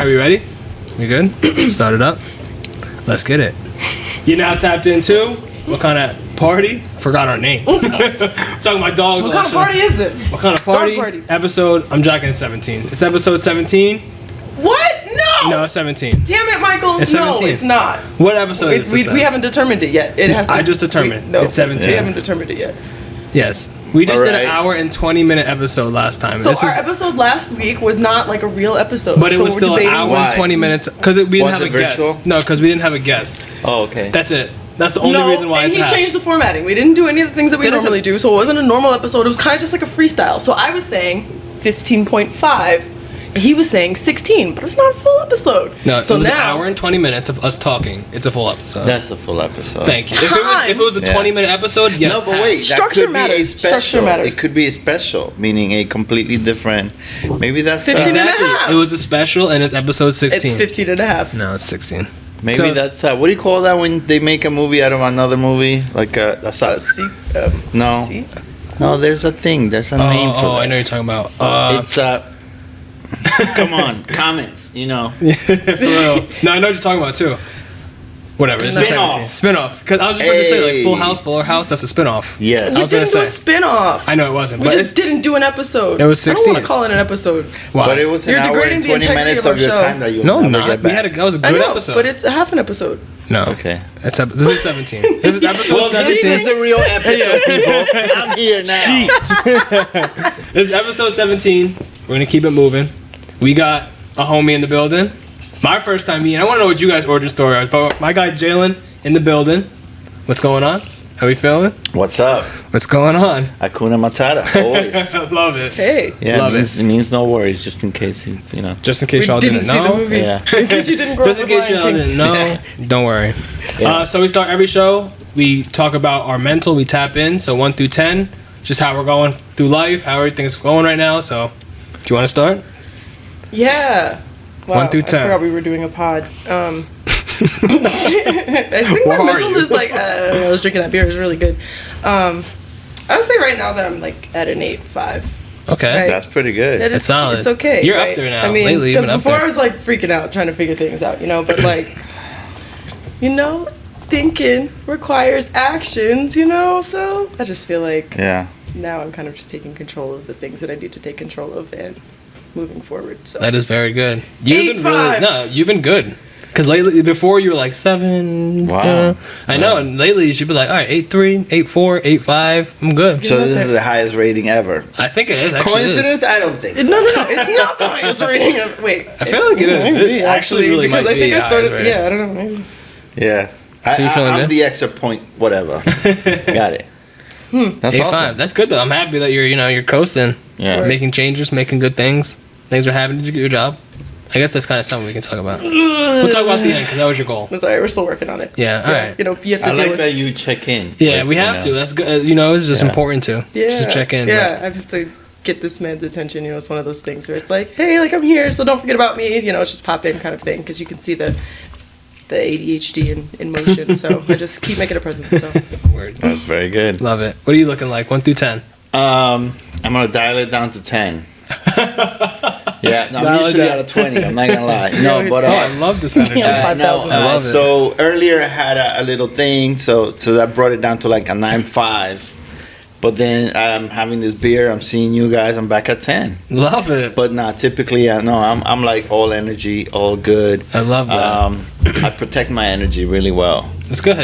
right, we ready? We good? Start it up. Let's get it. You now tapped into what kind of party? Forgot our name. Talking about dogs. What kind of party is this? What kind of party? Dog party. Episode. I'm jacking 17. It's episode 17. What? No. No, it's 17. Damn it, Michael. It's 17. No, it's not. What episode is this? We haven't determined it yet. It has to. I just determined. No, it's 17. We haven't determined it yet. Yes. We just did an Alright. hour and 20-minute episode last time. So our episode last week was not like a real episode. But it so was we're still an debating hour why. and 20 minutes because we didn't Was have a it virtual? guest. No, because we didn't have a guest. Oh, okay. That's it. That's the only reason why and it's he half. changed the formatting. We didn't do any of the things that we That is normally do, so it wasn't a normal episode. It was kind of just like a freestyle. So I was saying 15.5, and he was saying 16, but it's not a full episode. No, so it was an now hour and 20 minutes of us talking. It's a full episode. That's a full episode. Thank you. If it was a Yeah. 20-minute episode, yes. No, but half. wait. That Structure could matters. be a special. Structure matters. It could be a special, meaning a completely different. Maybe that's 15 and a Exactly. half. It was a special, and it's episode 16. it's 15 and a half. No, it's 16. maybe So- that's what do you call that when they make a movie out of another movie? Like that's a, No. no. There's a thing. There's a name for that. I know you're talking about. It's come on, comments. You know. For real. No, I know what you're talking about too. Whatever. It's a Spin-off. 17. Spin-off. Because I was just about to say, like, Full Hey. House, Fuller House, that's a spin-off. Yes. I We was gonna didn't do a say. spin-off. I know it wasn't. We but just didn't do an episode. It was I don't 16. want to call it an episode. Why? But it was an You're hour degrading and the 20 integrity minutes of our of your show. time that you'll No, never not. get We back. had that was a I good know, episode. but it's a half an episode. No. Okay. This is 17. This is episode Well, 17. this is the real episode, people. I'm here now. This is episode 17. We're going to keep it moving. We got a homie in the building. My first time meeting. I want to know what you guys' origin story is. But my guy Jalen in the building. What's going on? How we feeling? What's up? What's going on? Hakuna Matata, always. I love it. Hey. Yeah, Love it means no worries, just in case it's, you know. Just in case We y'all didn't didn't see know. the movie. Yeah. In case you didn't grow Just up in with case y'all Lion King. didn't know, don't worry. Yeah. So we start every show. We talk about our mental. We tap in. So 1 through 10, just how we're going through life, how everything's going right now. So, do you want to start? Yeah. Wow, 1 through 10. I forgot we were doing a pod. I think Where my are mental you? is like, I was drinking that beer. It was really good. I would say right now that I'm like at an 8.5. Okay. Right. That's pretty good. That It's solid. It's okay. You're up right? there now. I mean, Lately, you've been up before there. I was like freaking out, trying to figure things out, but like, thinking requires actions, So I just feel like Yeah. now I'm kind of just taking control of the things that I need to take control of and moving forward. So That is very good. You've been 8.5. you've been good. Because lately, before you were like 7. Wow. I know. And lately, you should be like, all right, 8.3, 8.4, 8.5. I'm good. So this is the highest rating ever. I think it is. Actually, it is. Coincidence? I don't think so. No, it's not the highest rating. Wait, I feel like it is. Maybe, It actually really because might I think be I started. the highest Yeah, I don't know. Maybe. Yeah. So you feeling I'm good? the extra point, whatever. Got it. That's 8.5. awesome. That's good though. I'm happy that you're coasting. Yeah. Making changes, making good things. Things are happening. Did you get your job? I guess that's kind of something we can talk about. We'll talk about the end because that was your goal. That's all right. We're still working on it. Yeah. All right. You have to I deal like with. that you check in. Yeah, Like, we you have know. to. That's good. It's just Yeah. important to. Yeah. Just to check in. Yeah, I have to get this man's attention. It's one of those things where it's like, hey, like I'm here, so don't forget about me. It's just pop in kind of thing because you can see the ADHD in motion. So I just keep making a presence. So Word. That's very good. Love it. What are you looking like? 1 through 10. I'm gonna dial it down to 10. Yeah, no, Dial I'm it usually down. out of 20. I'm not gonna lie. No, but I love this energy. Yeah. no, 5,000. I love it. So earlier I had a little thing, so that brought it down to like a 9.5. But then I'm having this beer. I'm seeing you guys. I'm back at 10. Love it. But nah, typically no. I'm like all energy, all good. I love that. I protect my energy really well. It's good.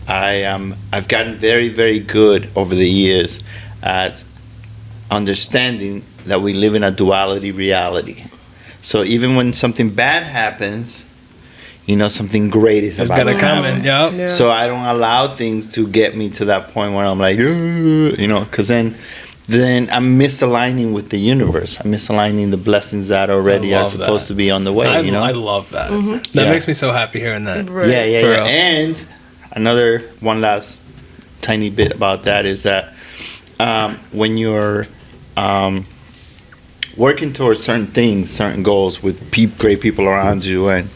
I've gotten very, very good over the years at understanding that we live in a duality reality. So even when something bad happens, something great is It's about gonna to come happen. in. Yup. Yeah. So I don't allow things to get me to that point where I'm like, because then I'm misaligning with the universe. I'm misaligning the blessings that already I are love supposed that. to be on the way. I love that. That Yeah. makes me so happy hearing that. Right. Yeah. For real. And another one last tiny bit about that is that when you're working towards certain things, certain goals with great people around you, and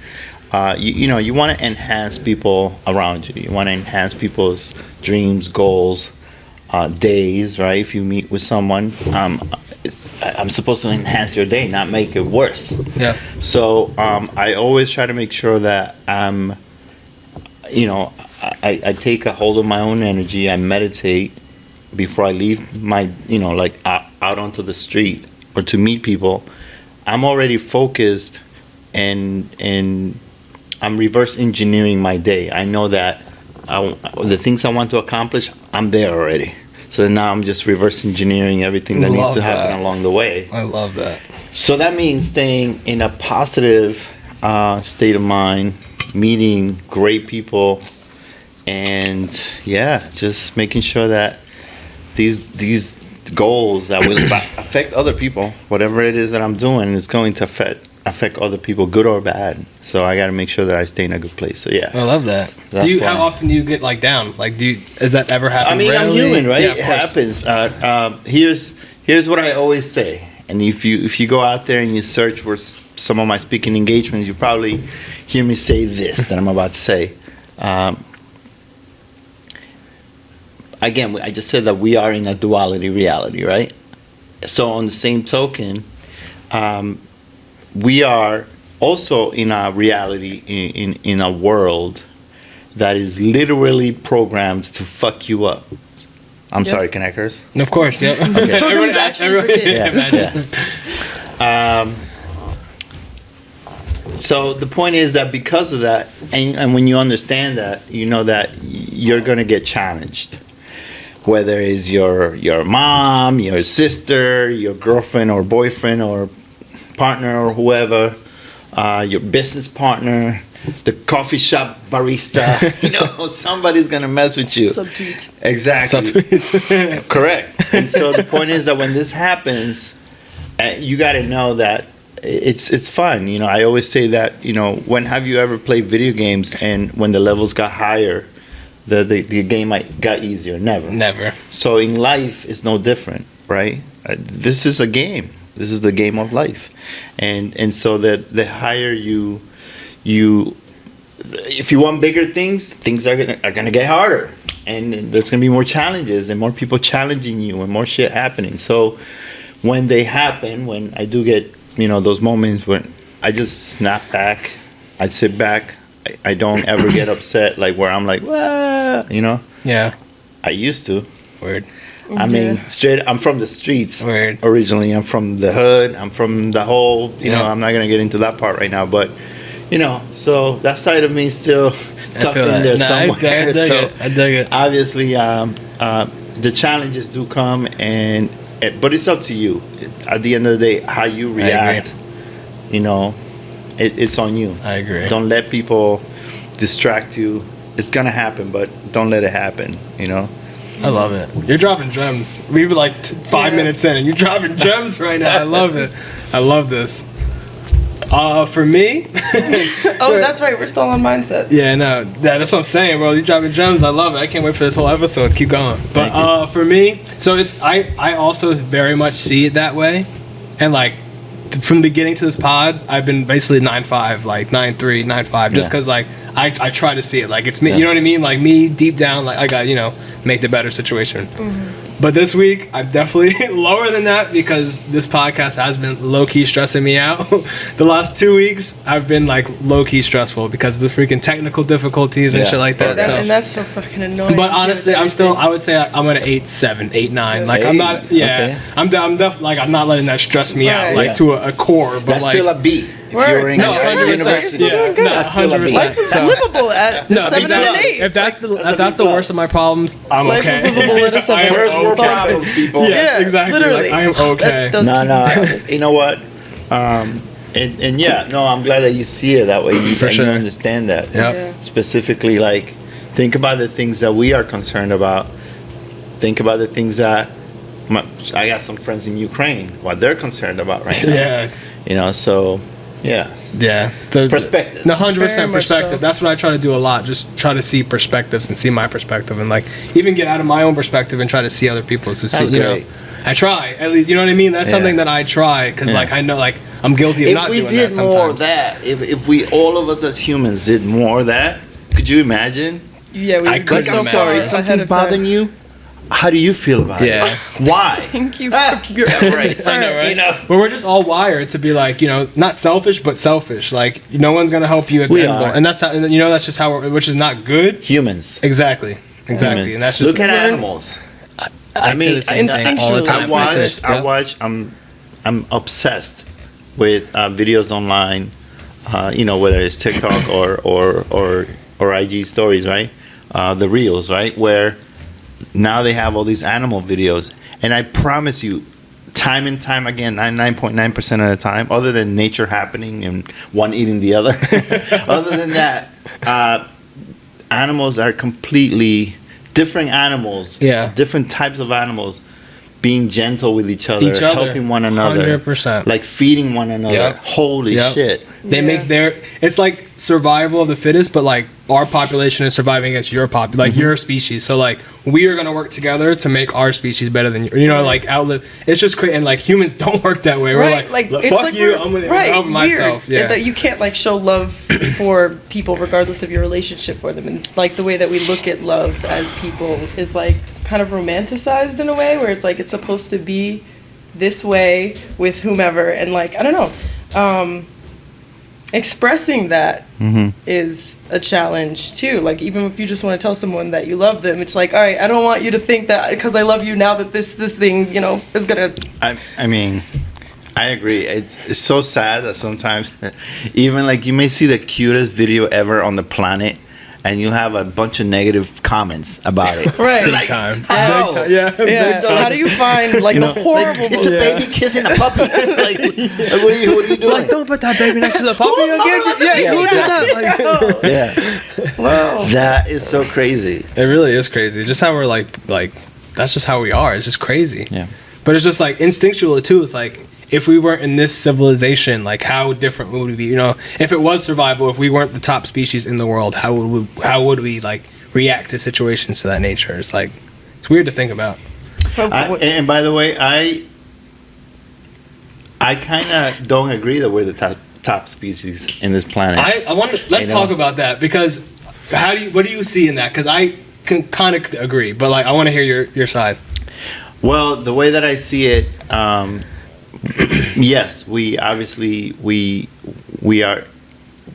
you want to enhance people around you. You want to enhance people's dreams, goals, days. Right? If you meet with someone, I'm supposed to enhance your day, not make it worse. Yeah. So I always try to make sure that I'm, I take a hold of my own energy. I meditate before I leave my, out onto the street or to meet people. I'm already focused, and I'm reverse engineering my day. I know that the things I want to accomplish, I'm there already. So now I'm just reverse engineering everything that needs to happen along the way. I love that. So that means staying in a positive state of mind, meeting great people, and just making sure that these goals that will affect other people, whatever it is that I'm doing, is going to affect other people, good or bad. So I got to make sure that I stay in a good place. So I love that. How often do you get like down? Like, does that ever happen? I mean, rarely? I'm human, right? Yeah, it happens. Here's what I always say. And if you go out there and you search for some of my speaking engagements, you probably hear me say this that I'm about to say. Again, I just said that we are in a duality reality, right? So on the same token, we are also in a reality in a world that is literally programmed to fuck you up. I'm sorry, can I curse? Of course, yeah. This program is actually for kids. So the point is that because of that, and when you understand that, you know that you're going to get challenged. Whether it's your mom, your sister, your girlfriend or boyfriend or partner or whoever, your business partner, the coffee shop barista, somebody's going to mess with you. Subtweets. Exactly. Subtweets. Correct. And so the point is that when this happens, you got to know that it's fun. I always say that, when have you ever played video games and when the levels got higher, the game got easier? Never. So in life, it's no different, right? This is a game. This is the game of life. And so that the higher you if you want bigger things are gonna get harder, and there's gonna be more challenges and more people challenging you and more shit happening. So when they happen, when I do get those moments when I just snap back, I sit back, I don't ever get upset like where I'm like, "Wah," Yeah. I used to. Weird. I mean, I'm from the streets. Weird. Originally, I'm from the hood. I'm from the whole, Yeah. I'm not going to get into that part right now, but, so that side of me is still tucked in there somewhere. I dig it. Obviously, the challenges do come, but it's up to you. At the end of the day, how you react, it's on you. I agree. Don't let people distract you. It's going to happen, but don't let it happen, I love it. You're dropping gems. We were like 5 minutes in, and you're dropping gems right now. I love it. I love this. For me, oh, that's right. We're still on mindsets. yeah, no, that's what I'm saying, bro. You're dropping gems. I love it. I can't wait for this whole episode. Keep going. But for me, so I also very much see it that way, and like from the beginning to this pod, I've been basically 9-5, like 9-3, 9-5, just because like I try to see it like it's me. You know what I mean? Like me deep down, like I got make the better situation. Mm-hmm. But this week, I'm definitely lower than that because this podcast has been low-key stressing me out. The last 2 weeks, I've been like low-key stressful because of the freaking technical difficulties and shit like that. And that's so fucking annoying. But honestly, I would say I'm at 8-7, 8-9. Like I'm not, I'm definitely like I'm not letting that stress me out like to a core. But that's like, still a B. If you're in university, that's still a B. Life is livable at 7 and 8. If that's the worst of my problems, I'm Life okay. is livable at a 7. First world problems, people. Yes, exactly. Literally. Like, I am okay. No. You know what? I'm glad that you see it that way. You understand that. Yep. Specifically, like, think about the things that we are concerned about. Think about the things that I got some friends in Ukraine, what they're concerned about right now. Yeah. So, yeah. Yeah. So, perspective. No, 100% perspective. So. That's what I try to do a lot. Just try to see perspectives and see my perspective and like even get out of my own perspective and try to see other people's. To see, great. I try at least. You know what I mean? That's something that I try because like I know like I'm guilty of not doing that sometimes. If we did more of that, if we all of us as humans did more of that, could you imagine? Yeah, I could so imagine. Sorry, ahead something's of bothering time. you. how do you feel about Yeah. it? Why? Thank you for your efforts. I know, right? You know? But we're just all wired to be like, not selfish, but selfish. Like, no one's gonna help you at We the end goal. are. And that's how, that's just how which is not good. Humans. Exactly. Humans. And that's just Look at animals. I mean, say the same thing all the time. I watch. I'm obsessed with videos online. Whether it's TikTok or IG stories, right? The reels, right? Where now they have all these animal videos, and I promise you, time and time again, 99.9% of the time, other than nature happening and one eating the other, other than that, animals are completely different animals. Yeah. Different types of animals being gentle with each other, helping one another, 100%. like feeding one another. Yep. Holy Yep. shit. They make it's like survival of the fittest, but like our population is surviving against your your species. So like we are gonna work together to make our species better than you. Like outlive. It's just crazy, and like humans don't work that way. We're like it's fuck like you. I'm gonna help myself. Weird Yeah. that you can't like show love for people regardless of your relationship for them, and like the way that we look at love as people is like kind of romanticized in a way where it's like it's supposed to be this way with whomever, and like I don't know. Expressing that is a challenge too. Like even if you just want to tell someone that you love them, it's like, all right, I don't want you to think that because I love you now that this thing is gonna. I mean, I agree. It's so sad that sometimes even like you may see the cutest video ever on the planet, and you have a bunch of negative comments about it. Right. Big Like, time. how? Big time. Yeah. Yeah. Big So time. how do you find like the horrible? It's a baby kissing a puppy. Like, what are you doing? Like, don't put that baby next to the puppy. I'll get you. Yeah, who did that? Like, Yeah. Wow. That is so crazy. it really is crazy. Just how we're like that's just how we are. It's just crazy. Yeah. But it's just like instinctual too. It's like if we weren't in this civilization, like how different would we be? If it was survival, if we weren't the top species in the world, how would we like react to situations to that nature? It's like it's weird to think about. And by the way, I kind of don't agree that we're the top species in this planet. I want to let's talk about that because what do you see in that? Because I can kind of agree, but like I want to hear your side. Well, the way that I see it, yes, we obviously we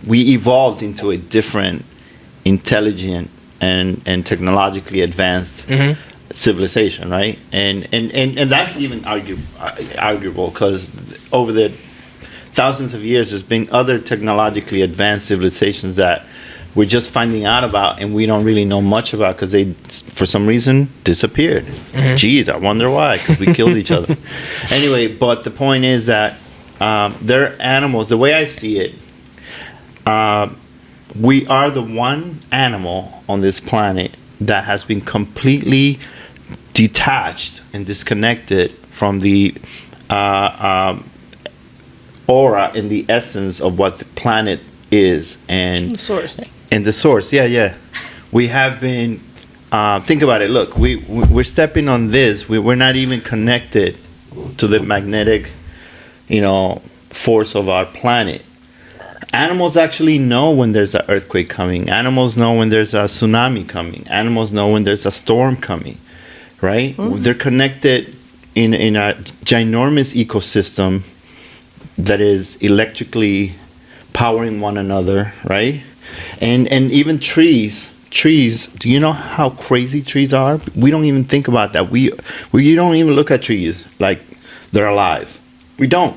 evolved into a different, intelligent and technologically advanced civilization, right? And that's even arguable because over the thousands of years, there's been other technologically advanced civilizations that we're just finding out about and we don't really know much about because they, for some reason, disappeared. Geez, I wonder why, because we killed each other. Anyway, but the point is that they're animals. The way I see it, we are the one animal on this planet that has been completely detached and disconnected from the aura and the essence of what the planet is and The source. And the source, yeah. We have been. Think about it. Look, we're stepping on this. We're not even connected to the magnetic, force of our planet. Animals actually know when there's an earthquake coming. Animals know when there's a tsunami coming. Animals know when there's a storm coming, right? They're connected in a ginormous ecosystem that is electrically powering one another, right? And even trees, do you know how crazy trees are? We don't even think about that. We don't even look at trees like they're alive. We don't.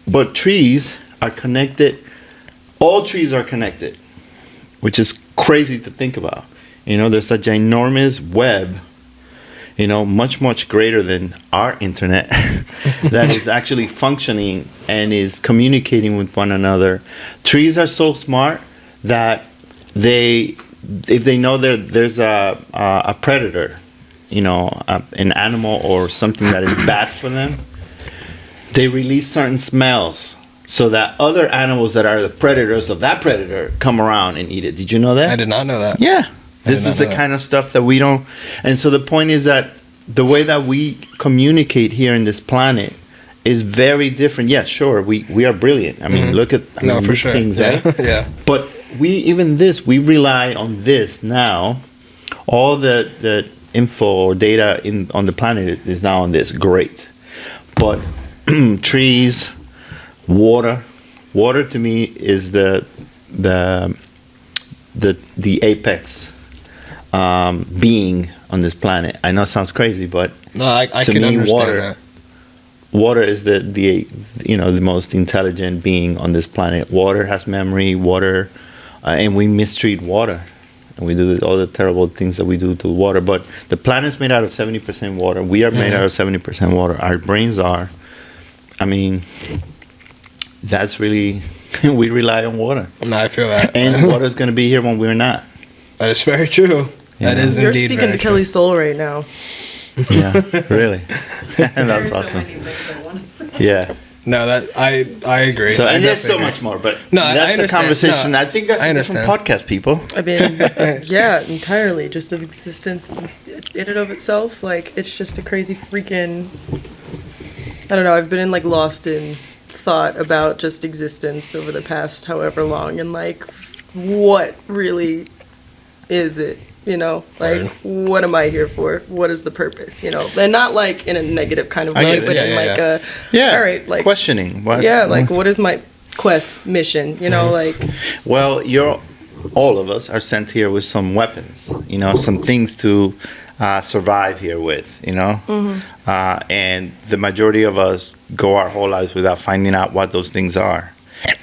But trees are connected. All trees are connected, which is crazy to think about. There's a ginormous web, much greater than our internet that is actually functioning and is communicating with one another. Trees are so smart that if they know there's a predator, an animal or something that is bad for them, they release certain smells so that other animals that are the predators of that predator come around and eat it. Did you know that? I did not know that. Yeah. This is the kind of stuff that we don't. And so the point is that the way that we communicate here in this planet is very different. Yeah, sure, we are brilliant. I mean, look at No, for these sure. things, Yeah. right? Yeah. But we rely on this now. All the info or data on the planet is now on this, great. But trees, water to me is the apex being on this planet. I know it sounds crazy, but No, I to can me, understand that. water is the most intelligent being on this planet. Water has memory. Water, and we mistreat water, and we do all the terrible things that we do to water. But the planet's made out of 70% water. We are made out of 70% water. Our brains are. I mean, that's really we rely on water, No, I feel that. and water's going to be here when we're not. That is very true. That is You're indeed speaking very to Kelly's soul right now. Yeah, really. That's awesome. Yeah. No, that I agree. So, I and there's so definitely much more, but No, I that's the understand. conversation. No, I think that's I a different understand. podcast, people. I mean, yeah, entirely. Just of existence in and of itself. Like, it's just a crazy freaking. I don't know. I've been like lost in thought about just existence over the past however long, and like, what really is it? You know, like, Right. what am I here for? What is the purpose? You know, and not like in a negative kind of I way, get it. but Yeah, in yeah, like yeah. a Yeah. all right, like questioning. What, yeah, like what is my quest mission? You know, like Well, all of us are sent here with some weapons. You know, some things to survive here with. You know, and the majority of us go our whole lives without finding out what those things are.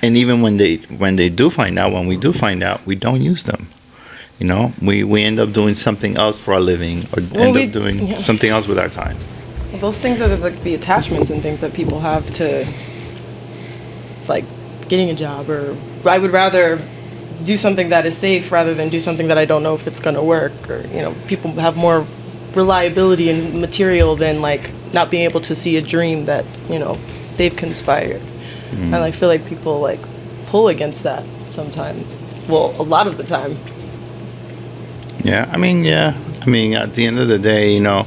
And even when we do find out, we don't use them. You know, we end up doing something else for a living, or end up doing something else with our time. those things are the attachments and things that people have to like getting a job, or I would rather do something that is safe rather than do something that I don't know if it's going to work, or you know, people have more reliability in material than like not being able to see a dream that, you know, they've conspired. And I feel like people like pull against that sometimes. Well, a lot of the time. Yeah, I mean, at the end of the day, you know,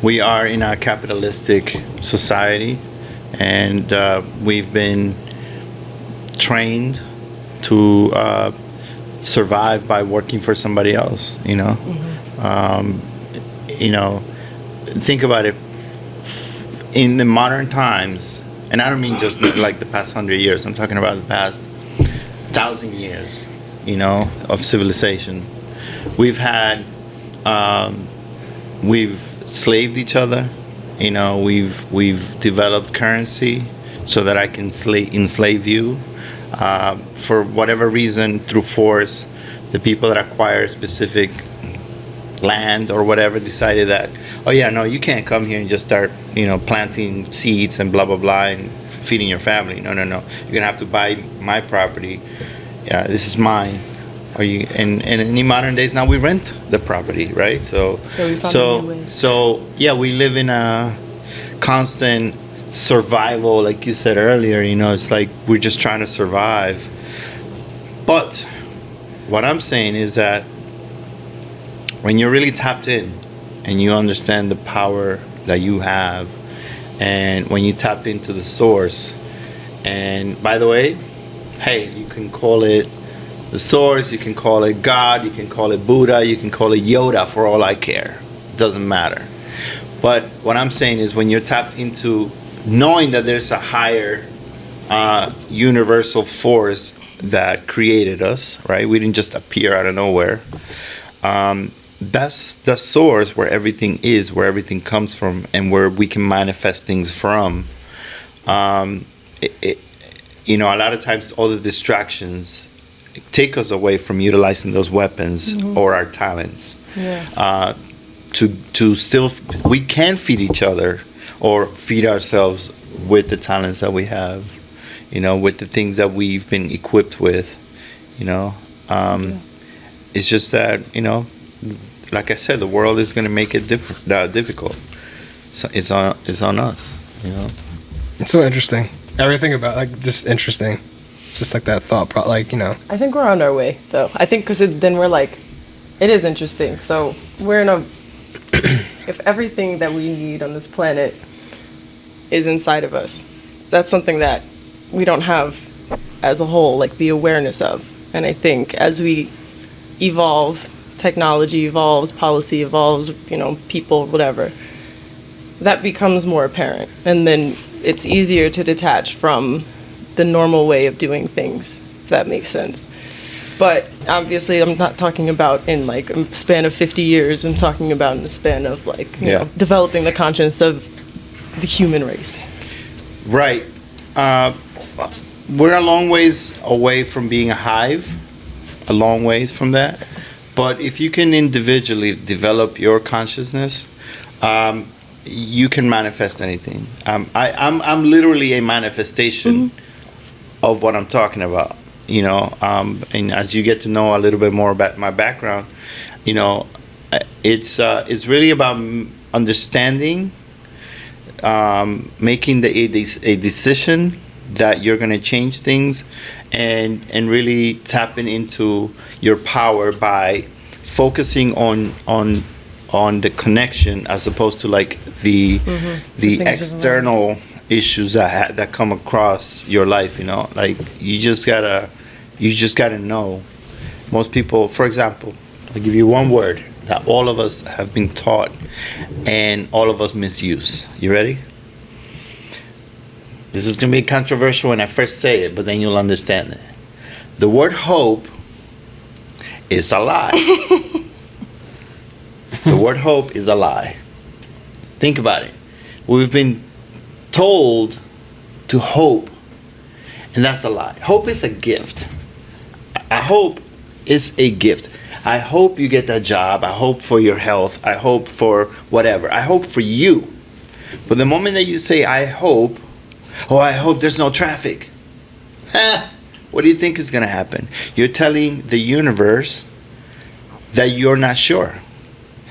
we are in a capitalistic society, and we've been trained to survive by working for somebody else. You know, think about it. In the modern times, and I don't mean just like the past 100 years. I'm talking about the past 1,000 years. You know, of civilization. We've had, we've slaved each other. You know, we've developed currency so that I can enslave you. For whatever reason, through force, the people that acquire specific land or whatever decided that, oh yeah, no, you can't come here and just start, you know, planting seeds and blah blah blah and feeding your family. No, you're gonna have to buy my property. Yeah, this is mine. Or you and in the modern days now we rent the property, right? So we found a new way. so yeah, we live in a constant survival, like you said earlier. You know, it's like we're just trying to survive. But what I'm saying is that when you're really tapped in and you understand the power that you have, and when you tap into the source, and by the way, hey, you can call it the source, you can call it God, you can call it Buddha, you can call it Yoda, for all I care. Doesn't matter. But what I'm saying is when you're tapped into knowing that there's a higher universal force that created us, right? We didn't just appear out of nowhere. That's the source where everything is, where everything comes from, and where we can manifest things from. You know, a lot of times all the distractions take us away from utilizing those weapons or our talents. Yeah. To still, we can feed each other or feed ourselves with the talents that we have, you know, with the things that we've been equipped with, you know. It's just that, you know, like I said, the world is going to make it difficult. So it's on us, you know. It's so interesting. Everything about like just interesting, just like that thought. Like, you know. I think we're on our way, though. I think because then we're like, it is interesting. So we're in a, if everything that we need on this planet is inside of us, that's something that we don't have as a whole, like the awareness of. And I think as we evolve technology evolves, policy evolves, people, whatever, that becomes more apparent. And then it's easier to detach from the normal way of doing things, if that makes sense. But obviously, I'm not talking about in like a span of 50 years. I'm talking about in the span of like, developing the conscience of the human race. Right. We're a long ways away from being a hive, a long ways from that. But if you can individually develop your consciousness, you can manifest anything. I'm literally a manifestation of what I'm talking about. And as you get to know a little bit more about my background, it's really about understanding, making a decision that you're going to change things, and really tapping into your power by focusing on the connection as opposed to like the external issues that come across your life. Like you just gotta know. Most people, for example, I'll give you one word that all of us have been taught and all of us misuse. You ready? This is gonna be controversial when I first say it, but then you'll understand it. The word hope is a lie. The word hope is a lie. Think about it. We've been told to hope, and that's a lie. Hope is a gift. I hope is a gift. I hope you get that job. I hope for your health. I hope for whatever. I hope for you. But the moment that you say, I hope there's no traffic. What do you think is going to happen? You're telling the universe that you're not sure.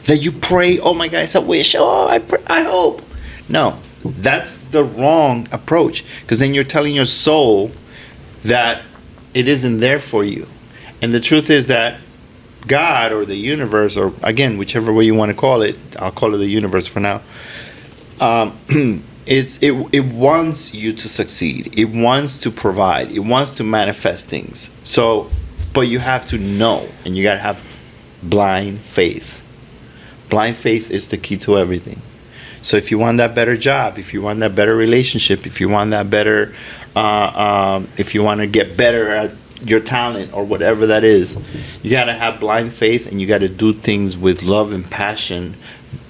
That you pray, oh my God, it's a wish. Oh, I hope. No, that's the wrong approach. Because then you're telling your soul that it isn't there for you. And the truth is that God or the universe, or again, whichever way you want to call it, I'll call it the universe for now, it wants you to succeed. It wants to provide. It wants to manifest things. So, but you have to know, and you got to have blind faith. Blind faith is the key to everything. So if you want that better job, if you want that better relationship, if you want that better, if you want to get better at your talent or whatever that is, you got to have blind faith, and you got to do things with love and passion,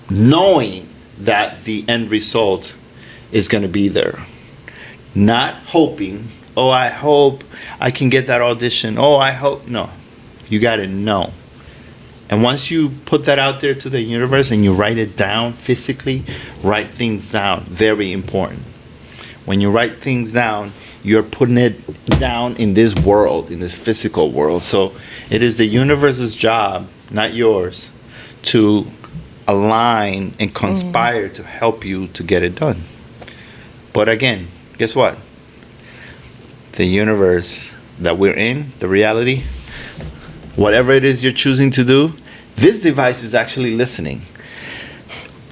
knowing that the end result is going to be there. Not hoping, oh, I hope I can get that audition. Oh, I hope. No, you got to know. And once you put that out there to the universe and you write it down physically, write things down. Very important. When you write things down, you're putting it down in this world, in this physical world. So it is the universe's job, not yours, to align and conspire to help you to get it done. But again, guess what? The universe that we're in, the reality, whatever it is you're choosing to do, this device is actually listening.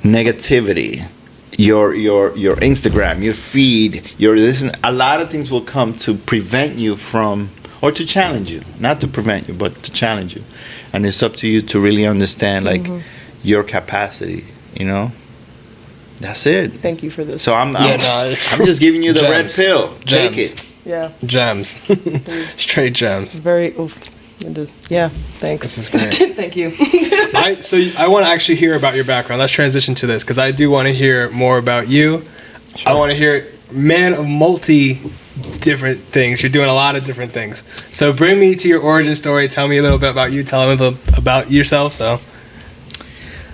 Negativity, your Instagram, your feed, a lot of things will come to prevent you from, or to challenge you, not to prevent you, but to challenge you. And it's up to you to really understand your capacity, That's it. Thank you for this. So I'm just giving you the red pill. Take it. Yeah. Gems. Straight gems. Very, it is. Yeah, thanks. This is great. Thank you. So I want to actually hear about your background. Let's transition to this, because I do want to hear more about you. Sure. I want to hear man of multi different things. You're doing a lot of different things. So bring me to your origin story. Tell me a little bit about you. Tell me a little about yourself. So.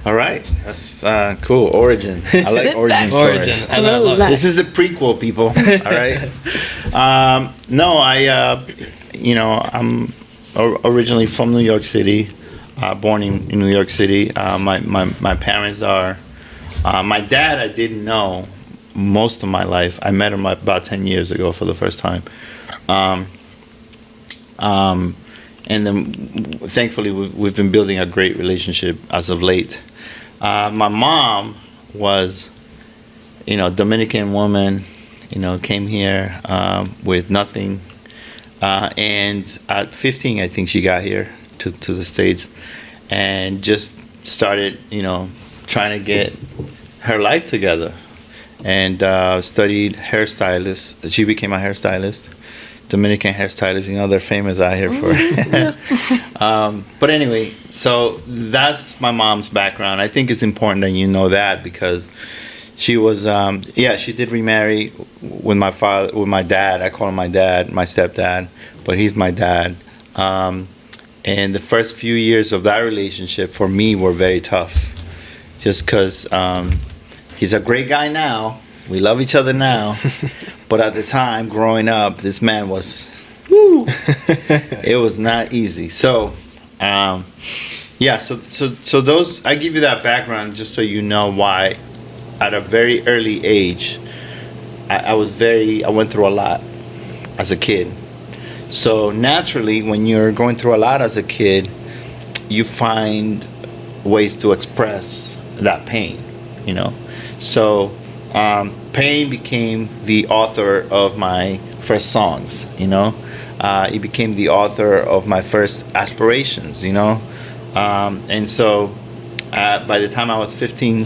All right, that's cool. Origin. I like origin stories. I love it. This is the prequel, people. All right. I'm originally from New York City, born in New York City. My parents are. My dad, I didn't know most of my life. I met him about 10 years ago for the first time. And then, thankfully, we've been building a great relationship as of late. My mom was, Dominican woman, came here with nothing. And at 15, I think she got here to the States. and just started, trying to get her life together, and studied hairstylist. She became a hairstylist, Dominican hairstylist. They're famous out here for it. But anyway, so that's my mom's background. I think it's important that you know that, because she was, she did remarry with my father, with my dad. I call him my dad, my stepdad, but he's my dad. And the first few years of that relationship for me were very tough, just because he's a great guy now. We love each other now, but at the time, growing up, this man was, it was not easy. So, so those, I give you that background just so you know why, at a very early age, I went through a lot as a kid. So naturally, when you're going through a lot as a kid, you find ways to express that pain, So, pain became the author of my first songs, It became the author of my first aspirations, And so, by the time I was 15,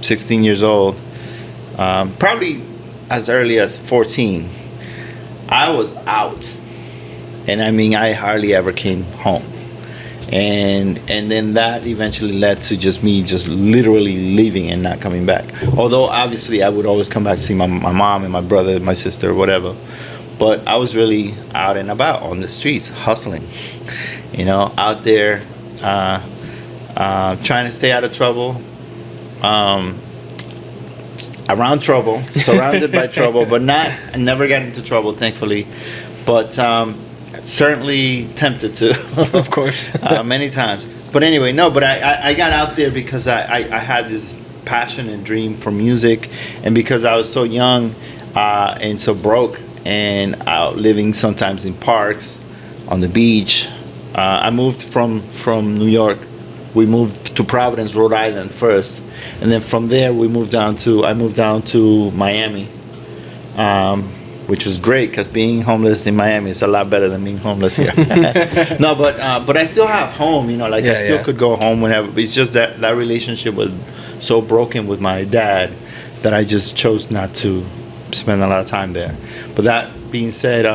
16 years old, probably as early as 14, I was out. And I mean, I hardly ever came home. And then that eventually led to me literally leaving and not coming back. Although obviously I would always come back to see my mom and my brother, my sister, whatever. But I was really out and about on the streets, hustling, out there, trying to stay out of trouble, around trouble, surrounded by trouble, but I never got into trouble, thankfully. But certainly tempted to. Of course. Many times. But anyway, but I got out there because I had this passion and dream for music, and because I was so young and so broke and out living sometimes in parks, on the beach. I moved from New York. We moved to Providence, Rhode Island first, and then from there I moved down to Miami. Which was great, because being homeless in Miami is a lot better than being homeless here. No, but I still have home, I still could go home whenever. It's just that relationship was so broken with my dad that I just chose not to spend a lot of time there. But that being said,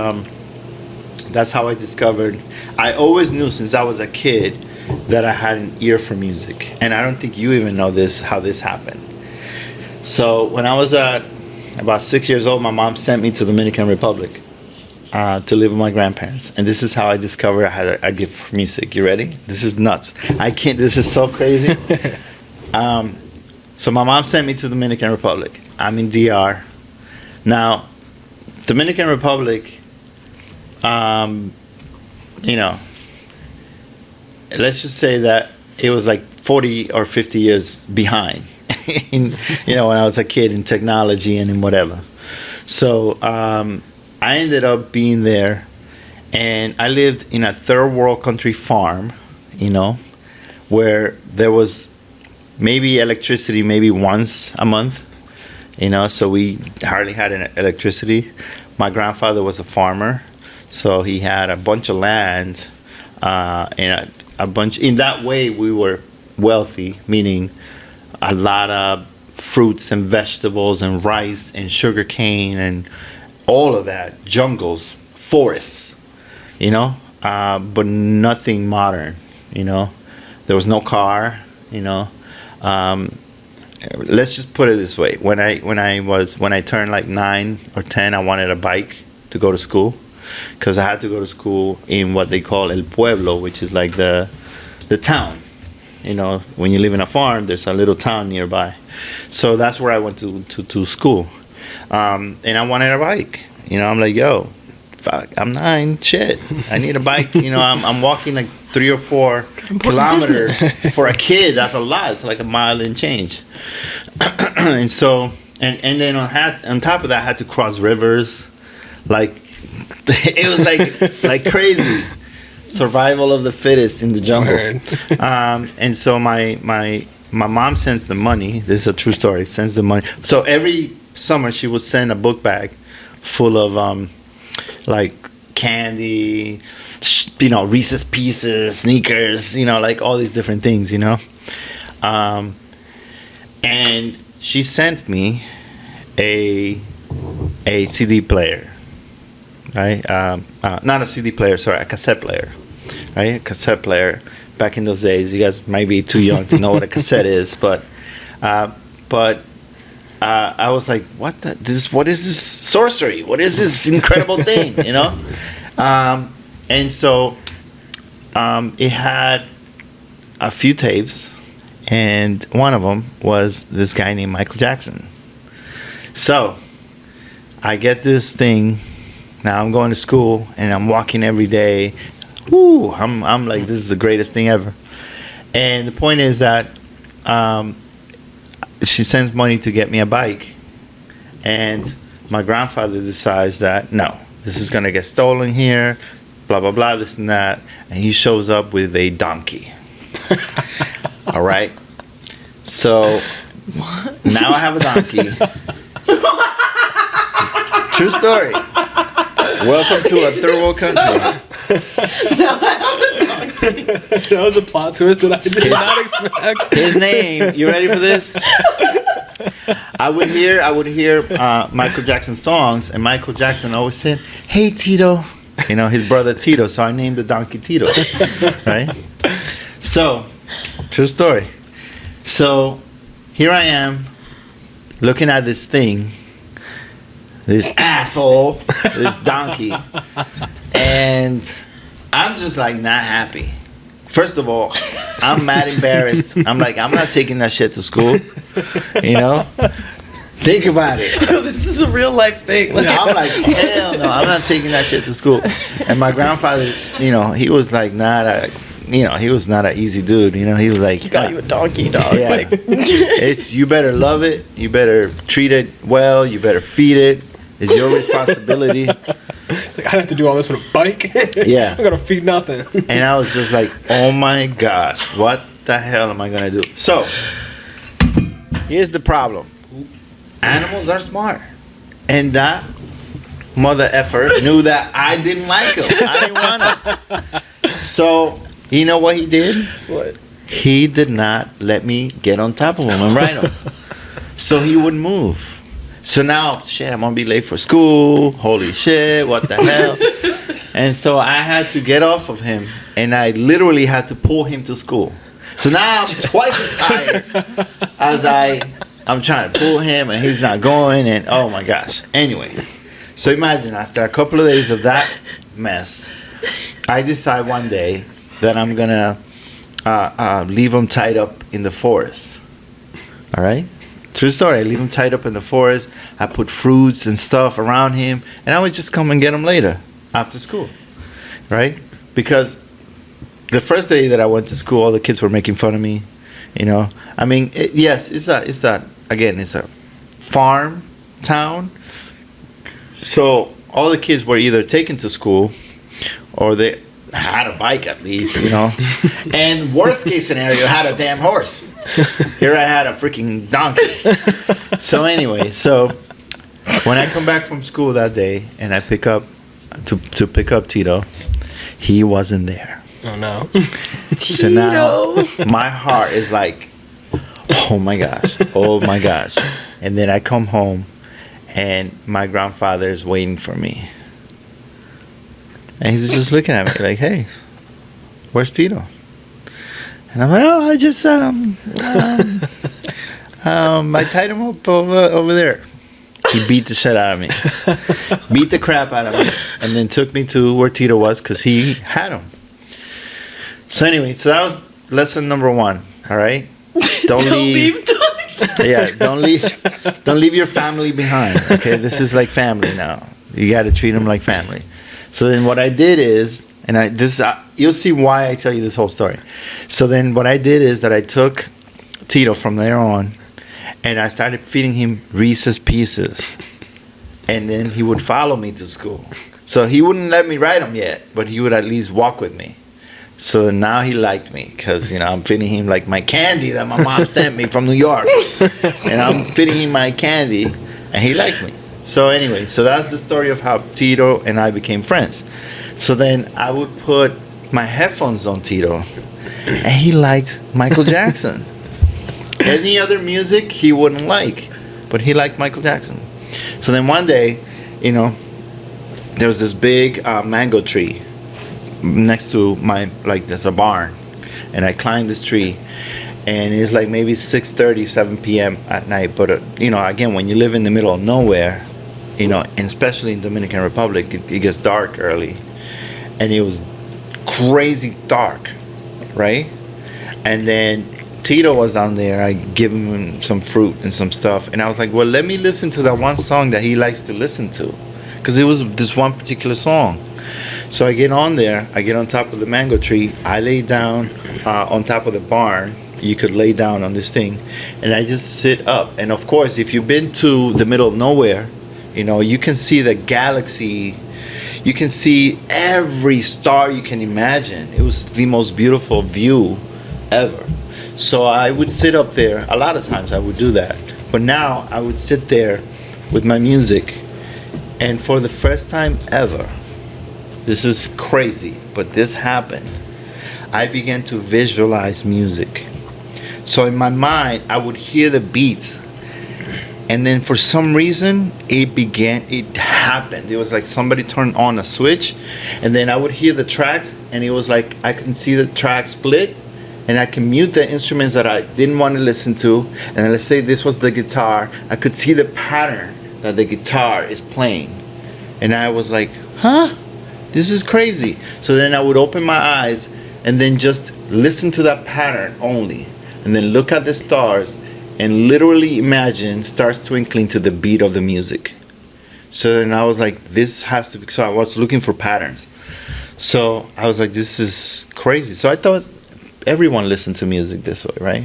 that's how I discovered. I always knew since I was a kid that I had an ear for music, and I don't think you even know how this happened. So when I was about 6 years old, my mom sent me to the Dominican Republic to live with my grandparents. And this is how I discovered I had a gift for music. You ready? This is nuts. This is so crazy. So my mom sent me to the Dominican Republic. I'm in DR. Now, Dominican Republic, let's just say that it was like 40 or 50 years behind. When I was a kid in technology and in whatever. So I ended up being there, and I lived in a third world country farm, where there was maybe electricity maybe once a month, so we hardly had electricity. My grandfather was a farmer, so he had a bunch of land, and a bunch. In that way, we were wealthy, meaning a lot of fruits and vegetables and rice and sugar cane and all of that, jungles, forests, but nothing modern, There was no car, Let's just put it this way: when I turned like 9 or 10, I wanted a bike to go to school, because I had to go to school in what they call el pueblo, which is like the town. When you live in a farm, there's a little town nearby. So that's where I went to school. And I wanted a bike. I'm like, yo, fuck, I'm 9, shit. I need a bike. I'm walking like 3 or 4 kilometers. For a kid, that's a lot. It's like a mile and change. And so, and then on top of that, I had to cross rivers. Like, it was like crazy. Survival of the fittest in the jungle. And so my mom sends the money. This is a true story. Sends the money. So every summer she would send a book bag full of like candy, Reese's Pieces, sneakers, like all these different things, and she sent me a CD player, right? Not a CD player, sorry, a cassette player, right? A cassette player. Back in those days, you guys might be too young to know what a cassette is, but I was like, what is this sorcery? What is this incredible thing, And so it had a few tapes, and one of them was this guy named Michael Jackson. So I get this thing. Now I'm going to school, and I'm walking every day. Woo! I'm like, this is the greatest thing ever. And the point is that she sends money to get me a bike, and my grandfather decides that no, this is gonna get stolen here, blah blah blah, this and that, and he shows up with a donkey. All right, so now I have a donkey. True story. Welcome to a third world country. That was a plot twist that I did not expect. His name. You ready for this? I would hear Michael Jackson songs, and Michael Jackson always said, "Hey Tito," his brother Tito. So I named the donkey Tito, right? So, true story. So here I am, looking at this thing, this asshole, this donkey, and I'm just like not happy. First of all, I'm mad embarrassed. I'm like, I'm not taking that shit to school. Think about it. This is a real life thing. I'm like, hell no, I'm not taking that shit to school. And my grandfather, he was like not a, he was not an easy dude. He was like, he got you a donkey, dog. Yeah. You better love it. You better treat it well. You better feed it. It's your responsibility. Like, I have to do all this with a bike. Yeah. I gotta feed nothing. And I was just like, oh my gosh, what the hell am I gonna do? So here's the problem. Animals are smart, and that mother effer knew that I didn't like him. I didn't want him. So you know what he did? What? He did not let me get on top of him and ride him. So he would move. So now, shit, I'm gonna be late for school. Holy shit, what the hell? And so I had to get off of him, and I literally had to pull him to school. So now I'm twice as tired as I'm trying to pull him, and he's not going, and oh my gosh. Anyway, so imagine after a couple of days of that mess, I decide one day that I'm gonna leave him tied up in the forest. All right? True story. I leave him tied up in the forest. I put fruits and stuff around him, and I would just come and get him later after school, right? Because the first day that I went to school, all the kids were making fun of me. I mean, yes, it's a farm town, so all the kids were either taken to school or they had a bike at least, and worst case scenario, had a damn horse. Here I had a freaking donkey. So anyway, when I come back from school that day and I pick up Tito, he wasn't there. Oh no. So now my heart is like, oh my gosh. And then I come home and my grandfather is waiting for me. And he's just looking at me like, hey, where's Tito? And I'm like, oh, I just I tied him up over there. He beat the shit out of me. Beat the crap out of me. And then took me to where Tito was because he had him. So anyway, that was lesson number 1. All right? Don't leave. Yeah, don't leave your family behind. Okay? This is like family now. You got to treat them like family. So then what I did is, and you'll see why I tell you this whole story. So then what I did is that I took Tito from there on, and I started feeding him Reese's Pieces. And then he would follow me to school. So he wouldn't let me ride him yet, but he would at least walk with me. So now he liked me because, I'm feeding him like my candy that my mom sent me from New York. And I'm feeding him my candy, and he liked me. So anyway, so that's the story of how Tito and I became friends. So then I would put my headphones on Tito, and he liked Michael Jackson. Any other music he wouldn't like, but he liked Michael Jackson. So then one day, you know, there was this big mango tree next to there's a barn, and I climbed this tree, and it's like maybe 6:30, 7 p.m. at night. But you know, again, when you live in the middle of nowhere, you know, and especially in Dominican Republic, it gets dark early, and it was crazy dark, right? And then Tito was down there. I give him some fruit and some stuff, and I was like, well, let me listen to that one song that he likes to listen to, because it was this one particular song. So I get on there, I get on top of the mango tree, I lay down on top of the barn. You could lay down on this thing, and I just sit up. And of course, if you've been to the middle of nowhere, you know, you can see the galaxy, you can see every star you can imagine. It was the most beautiful view ever. So I would sit up there. A lot of times I would do that, but now I would sit there with my music, and for the first time ever, this is crazy, but this happened, I began to visualize music. So in my mind, I would hear the beats, and then for some reason, it happened. It was like somebody turned on a switch, and then I would hear the tracks, and it was like I can see the track split, and I can mute the instruments that I didn't want to listen to, and let's say this was the guitar, I could see the pattern that the guitar is playing, and I was like, huh? This is crazy. So then I would open my eyes, and then just listen to that pattern only, and then look at the stars and literally imagine stars twinkling to the beat of the music. So then I was like, this has to be, so I was looking for patterns. So I was like, this is crazy. So I thought everyone listened to music this way, right?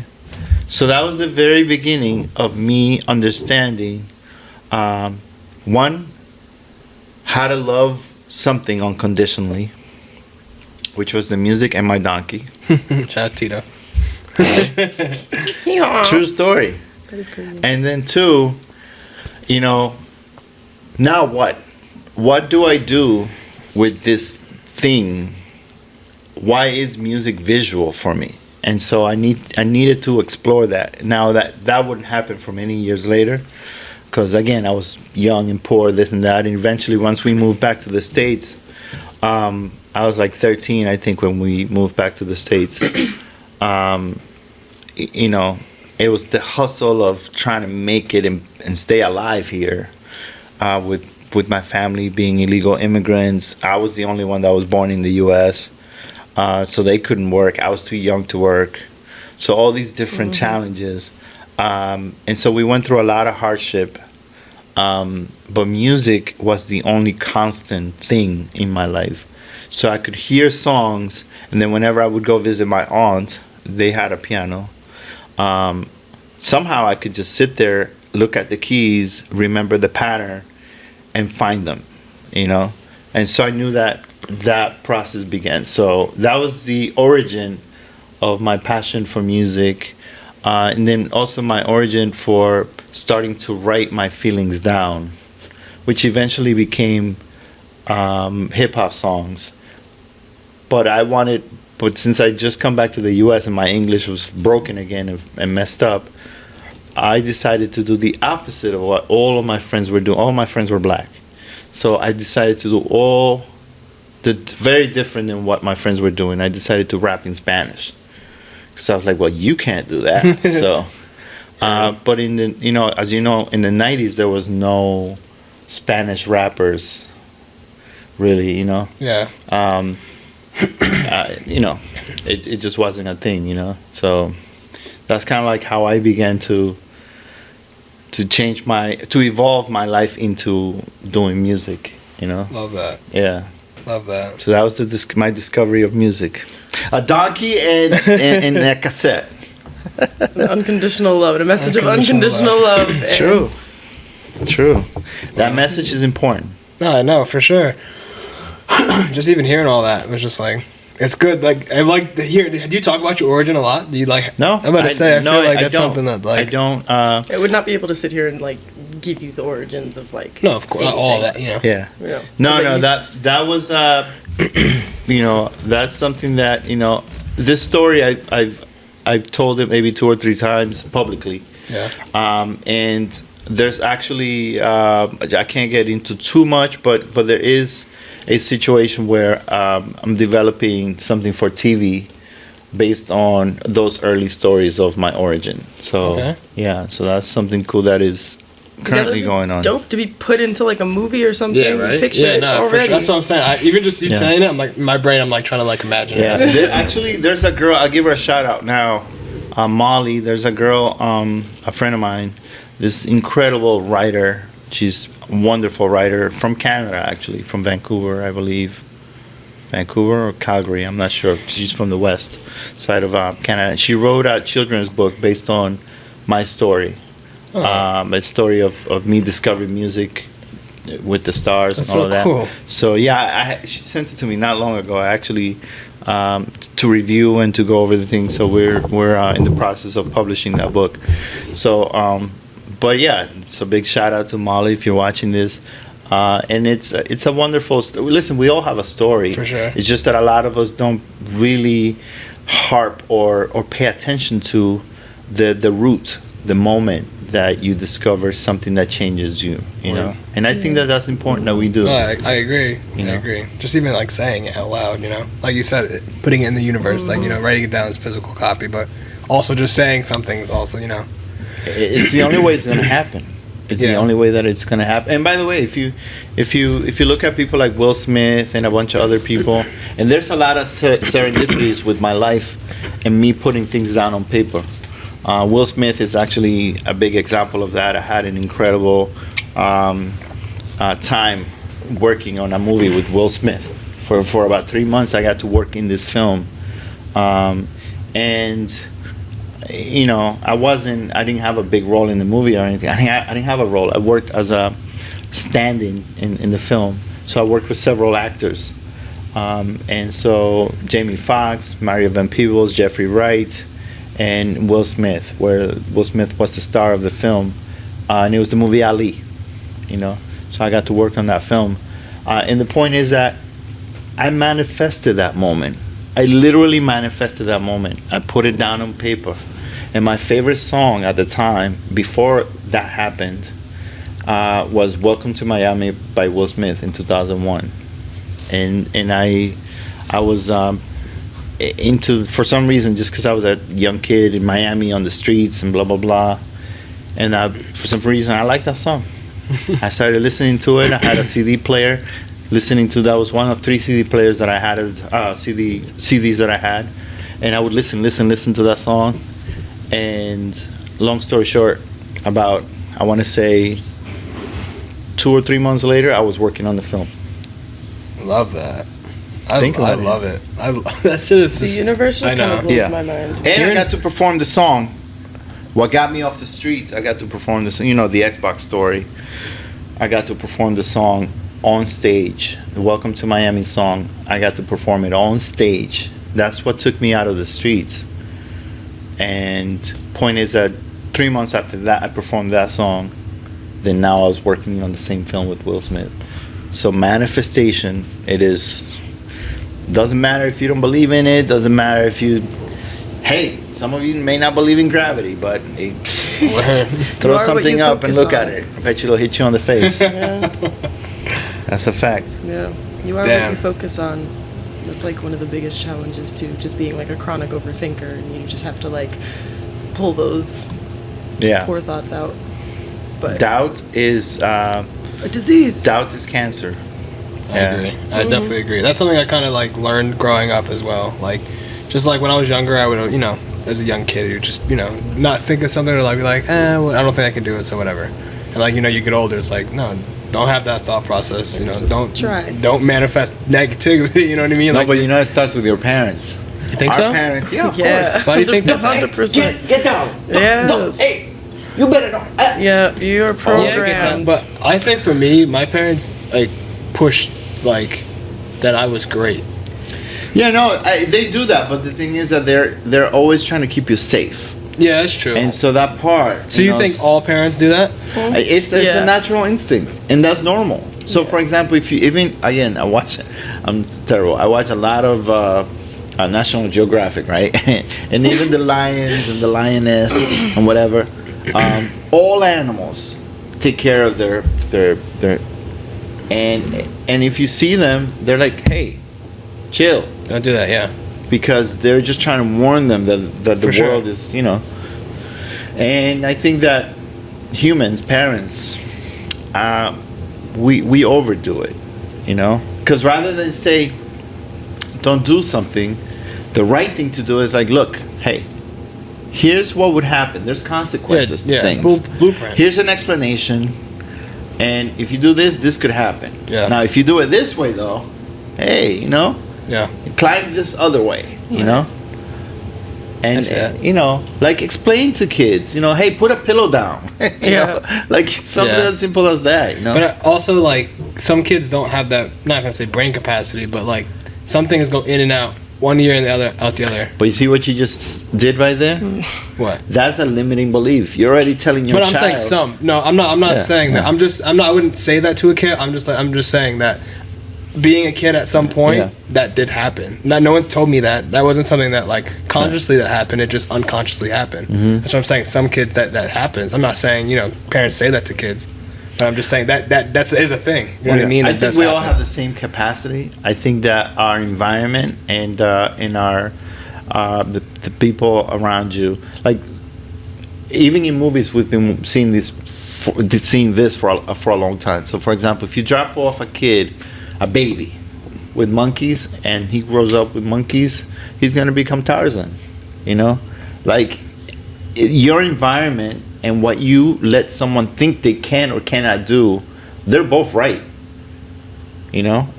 So that was the very beginning of me understanding, one, how to love something unconditionally, which was the music and my donkey. Shout out Tito. True story. That is crazy. And then two, you know, now what? What do I do with this thing? Why is music visual for me? And so I needed to explore that. Now that wouldn't happen for many years later, because again, I was young and poor, this and that. And eventually, once we moved back to the States, I was like 13, I think, when we moved back to the States. You know, it was the hustle of trying to make it and stay alive here, with my family being illegal immigrants. I was the only one that was born in the U.S., so they couldn't work. I was too young to work. So all these different challenges. And so we went through a lot of hardship. But music was the only constant thing in my life. So I could hear songs, and then whenever I would go visit my aunt, they had a piano. Somehow I could just sit there, look at the keys, remember the pattern, and find them, you know? And so I knew that process began. So that was the origin of my passion for music, and then also my origin for starting to write my feelings down, which eventually became hip-hop songs. But since I just come back to the U.S. and my English was broken again and messed up, I decided to do the opposite of what all of my friends were doing. All my friends were black. So I decided to do very different than what my friends were doing. I decided to rap in Spanish. So I was like, well, you can't do that. So, but in the, you know, as you know, in the 90s, there was no Spanish rappers, really, you know? Yeah. You know, it just wasn't a thing, you know? So that's kind of like how I began to evolve my life into doing music, you know? Love that. Yeah. Love that. So that was my discovery of music. A donkey and a cassette. An unconditional love, and a message of unconditional love. True. That message is important. No, I know, for sure. Just even hearing all that was just like, it's good. Like, I like to hear. Do you talk about your origin a lot? Do you like? No. I'm about to say. I feel like that's don't. something that like I don't. I would not be able to sit here and like give you the origins of like. No, of course, all that, you know. Yeah. Yeah. No, that was that's something that this story I've told it maybe 2 or 3 times publicly. Yeah. And there's actually I can't get into too much, but there is a situation where I'm developing something for TV based on those early stories of my origin. So yeah, so that's something cool that is currently going on. Dope to be put into like a movie or something. Yeah, right. Picture it no, already. for sure. That's what I'm saying. Even just you saying it, I'm like, my brain, I'm like trying to like imagine. Yeah, it. actually, there's a girl. I'll give her a shout out now. Molly. There's a girl, a friend of mine, this incredible writer. She's a wonderful writer from Canada, actually, from Vancouver, I believe. Vancouver or Calgary, I'm not sure. She's from the west side of Canada. She wrote a children's book based on my story. A story of me discovering music with the stars. That's and all so of that. cool. So yeah, she sent it to me not long ago. I actually to review and to go over the things. So we're in the process of publishing that book. So but yeah, it's a big shout out to Molly if you're watching this. And it's a wonderful story. Listen, we all have a story. For sure. It's just that a lot of us don't really harp or pay attention to the root, the moment that you discover something that changes you, you know. And I think that that's important that we do. No, I agree. You know? I agree. Just even like saying it out loud, you know, like you said, putting it in the universe, like writing it down as physical copy, but also just saying something is also, It's the only way it's gonna happen. It's the only way that it's gonna happen. And by the way, if you look at people like Will Smith and a bunch of other people, and there's a lot of serendipities with my life and me putting things down on paper. Will Smith is actually a big example of that. I had an incredible time working on a movie with Will Smith. For about 3 months, I got to work in this film, and I didn't have a big role in the movie or anything. I didn't have a role. I worked as a stand-in in the film. So I worked with several actors. And so Jamie Foxx, Mario Van Peebles, Jeffrey Wright, and Will Smith, where Will Smith was the star of the film. And it was the movie Ali, So I got to work on that film. And the point is that I manifested that moment. I literally manifested that moment. I put it down on paper. And my favorite song at the time, before that happened, was Welcome to Miami by Will Smith in 2001. And I was into, for some reason, just because I was a young kid in Miami on the streets and blah, blah, blah. And for some reason, I liked that song. I started listening to it. I had a CD player. That was one of 3 CD players that I had, CDs that I had. And I would listen to that song. And long story short, about, I want to say, 2 or 3 months later, I was working on the film. Love that. I love it. That's just the universe just kind of blows my mind. And I got to perform the song. What got me off the streets, I got to perform this, the Xbox story. I got to perform the song on stage. The Welcome to Miami song, I got to perform it on stage. That's what took me out of the streets. And point is that 3 months after that, I performed that song. Then now I was working on the same film with Will Smith. So manifestation, it is. Doesn't matter if you don't believe in it. Doesn't matter if you. Hey, some of you may not believe in gravity, but hey, throw something up and look at it. I bet you it'll hit you on the face. Yeah. That's a fact. Yeah, you are what you focus on. That's like one of the biggest challenges too, just being like a chronic overthinker, and you just have to like pull those poor thoughts out. But doubt is a disease. Doubt is cancer. I agree. I definitely agree. That's something I kind of like learned growing up as well. Like, just like when I was younger, I would, as a young kid, you just, not think of something or like be like, well, I don't think I can do it, so whatever. And like, you get older, it's like, no, don't have that thought process. Don't manifest negativity. You know what I mean? No, like, but it starts with your parents. You think Our so? Parents, yeah, of course. Why do you think that? 100%. Get down. Yes. Hey, you better not. Yeah, you're programmed. Yeah, but I think for me, my parents like pushed like that I was great. Yeah, no, they do that, but the thing is that they're always trying to keep you safe. Yeah, that's true. And so that part. So you think all parents do that? It's Yeah. a natural instinct, and that's normal. So, for example, if you even again, I'm terrible. I watch a lot of National Geographic, right? And even the lions and the lioness and whatever, all animals take care of their and if you see them, they're like, hey, chill, Don't do that. Yeah. because they're just trying to warn them that the For sure. world is, And I think that humans, parents, we overdo it, because rather than say, don't do something, the right thing to do is like, look, hey, here's what would happen. There's consequences to things. Blueprint. Here's an explanation, and if you do this, this could happen. Yeah. Now, if you do it this way, though, hey, Yeah. climb this other way, I see that. And like explain to kids, hey, put a pillow down. Like something Yeah. as simple as that, But also, like, some kids don't have that. Not gonna say brain capacity, but like some things go in and out one ear and the other out the other. But you see what you just did right there? What? That's a limiting belief. You're already telling your But I'm child. saying some. No, I'm not. I'm not Yeah, saying that. yeah. I'm not. I wouldn't say that to a kid. I'm just saying that being a kid at some point, Yeah. that did happen. No one told me that. That wasn't something that like consciously that happened. It just unconsciously happened. Mm-hmm. That's what I'm saying. Some kids that happens. I'm not saying parents say that to kids, but I'm just saying that is a thing. You know what I mean? I That think does we all happen. have the same capacity. I think that our environment and in our the people around you, like even in movies, we've been seeing this for a long time. So, for example, if you drop off a baby, with monkeys, and he grows up with monkeys, he's gonna become Tarzan. Like your environment and what you let someone think they can or cannot do, they're both right.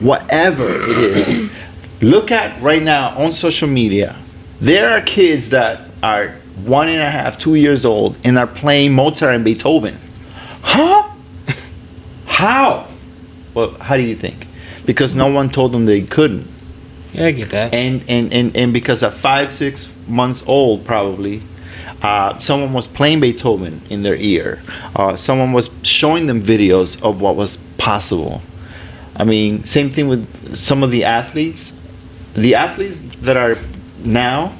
Whatever it is. Look at right now on social media, there are kids that are 1.5, 2 years old and are playing Mozart and Beethoven. Huh? How? Well, how do you think? Because no one told them they couldn't. Yeah, I get that. And because at 5, 6 months old, probably, someone was playing Beethoven in their ear. Someone was showing them videos of what was possible. I mean, same thing with some of the athletes. The athletes that are now,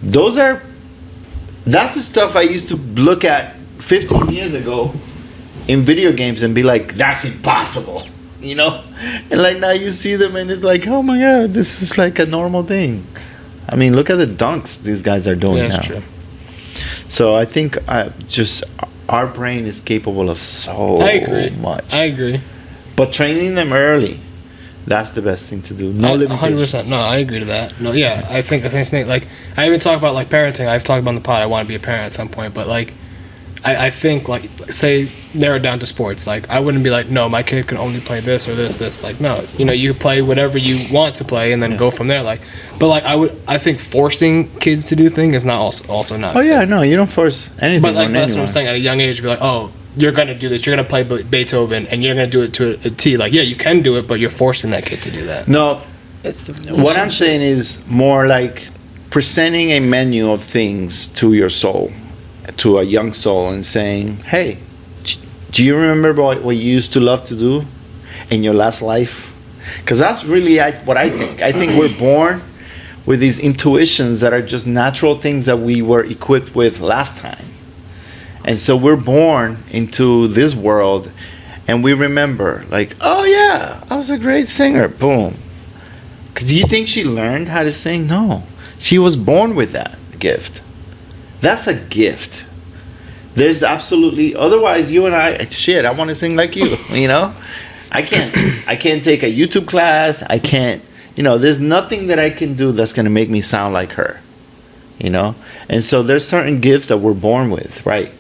that's the stuff I used to look at 15 years ago in video games and be like, that's impossible. And like now you see them and it's like, oh my god, this is like a normal thing. I mean, look at the dunks these guys are doing now. That's true. So I think just our brain is capable of so I agree. much. I agree. But training them early, that's the best thing to do. No limitations. 100%. No, I agree to that. No, yeah, I think Nate, like, I even talk about like parenting. I've talked about on the pod. I want to be a parent at some point, but like, I think like say narrow it down to sports. Like, I wouldn't be like, no, my kid can only play this or this. Like, no, you play whatever you want to play and then go from there. Like, but like I think forcing kids to do things is not also not. Oh yeah, no, you don't force anything. But like on that's what I'm anyone. saying. At a young age, be like, oh, you're gonna do this. You're gonna play Beethoven, and you're gonna do it to a T. Like, yeah, you can do it, but you're forcing that kid to do that. No, It's what I'm saying is more like presenting a menu of things to your soul, to a young soul, and saying, hey, do you remember what you used to love to do in your last life? Because that's really what I think. I think we're born with these intuitions that are just natural things that we were equipped with last time. And so we're born into this world and we remember, like, oh yeah, I was a great singer. Boom. Do you think she learned how to sing? No. She was born with that gift. That's a gift. There's absolutely, otherwise you and I want to sing like you, I can't take a YouTube class. I can't, there's nothing that I can do that's going to make me sound like her, And so there's certain gifts that we're born with, right?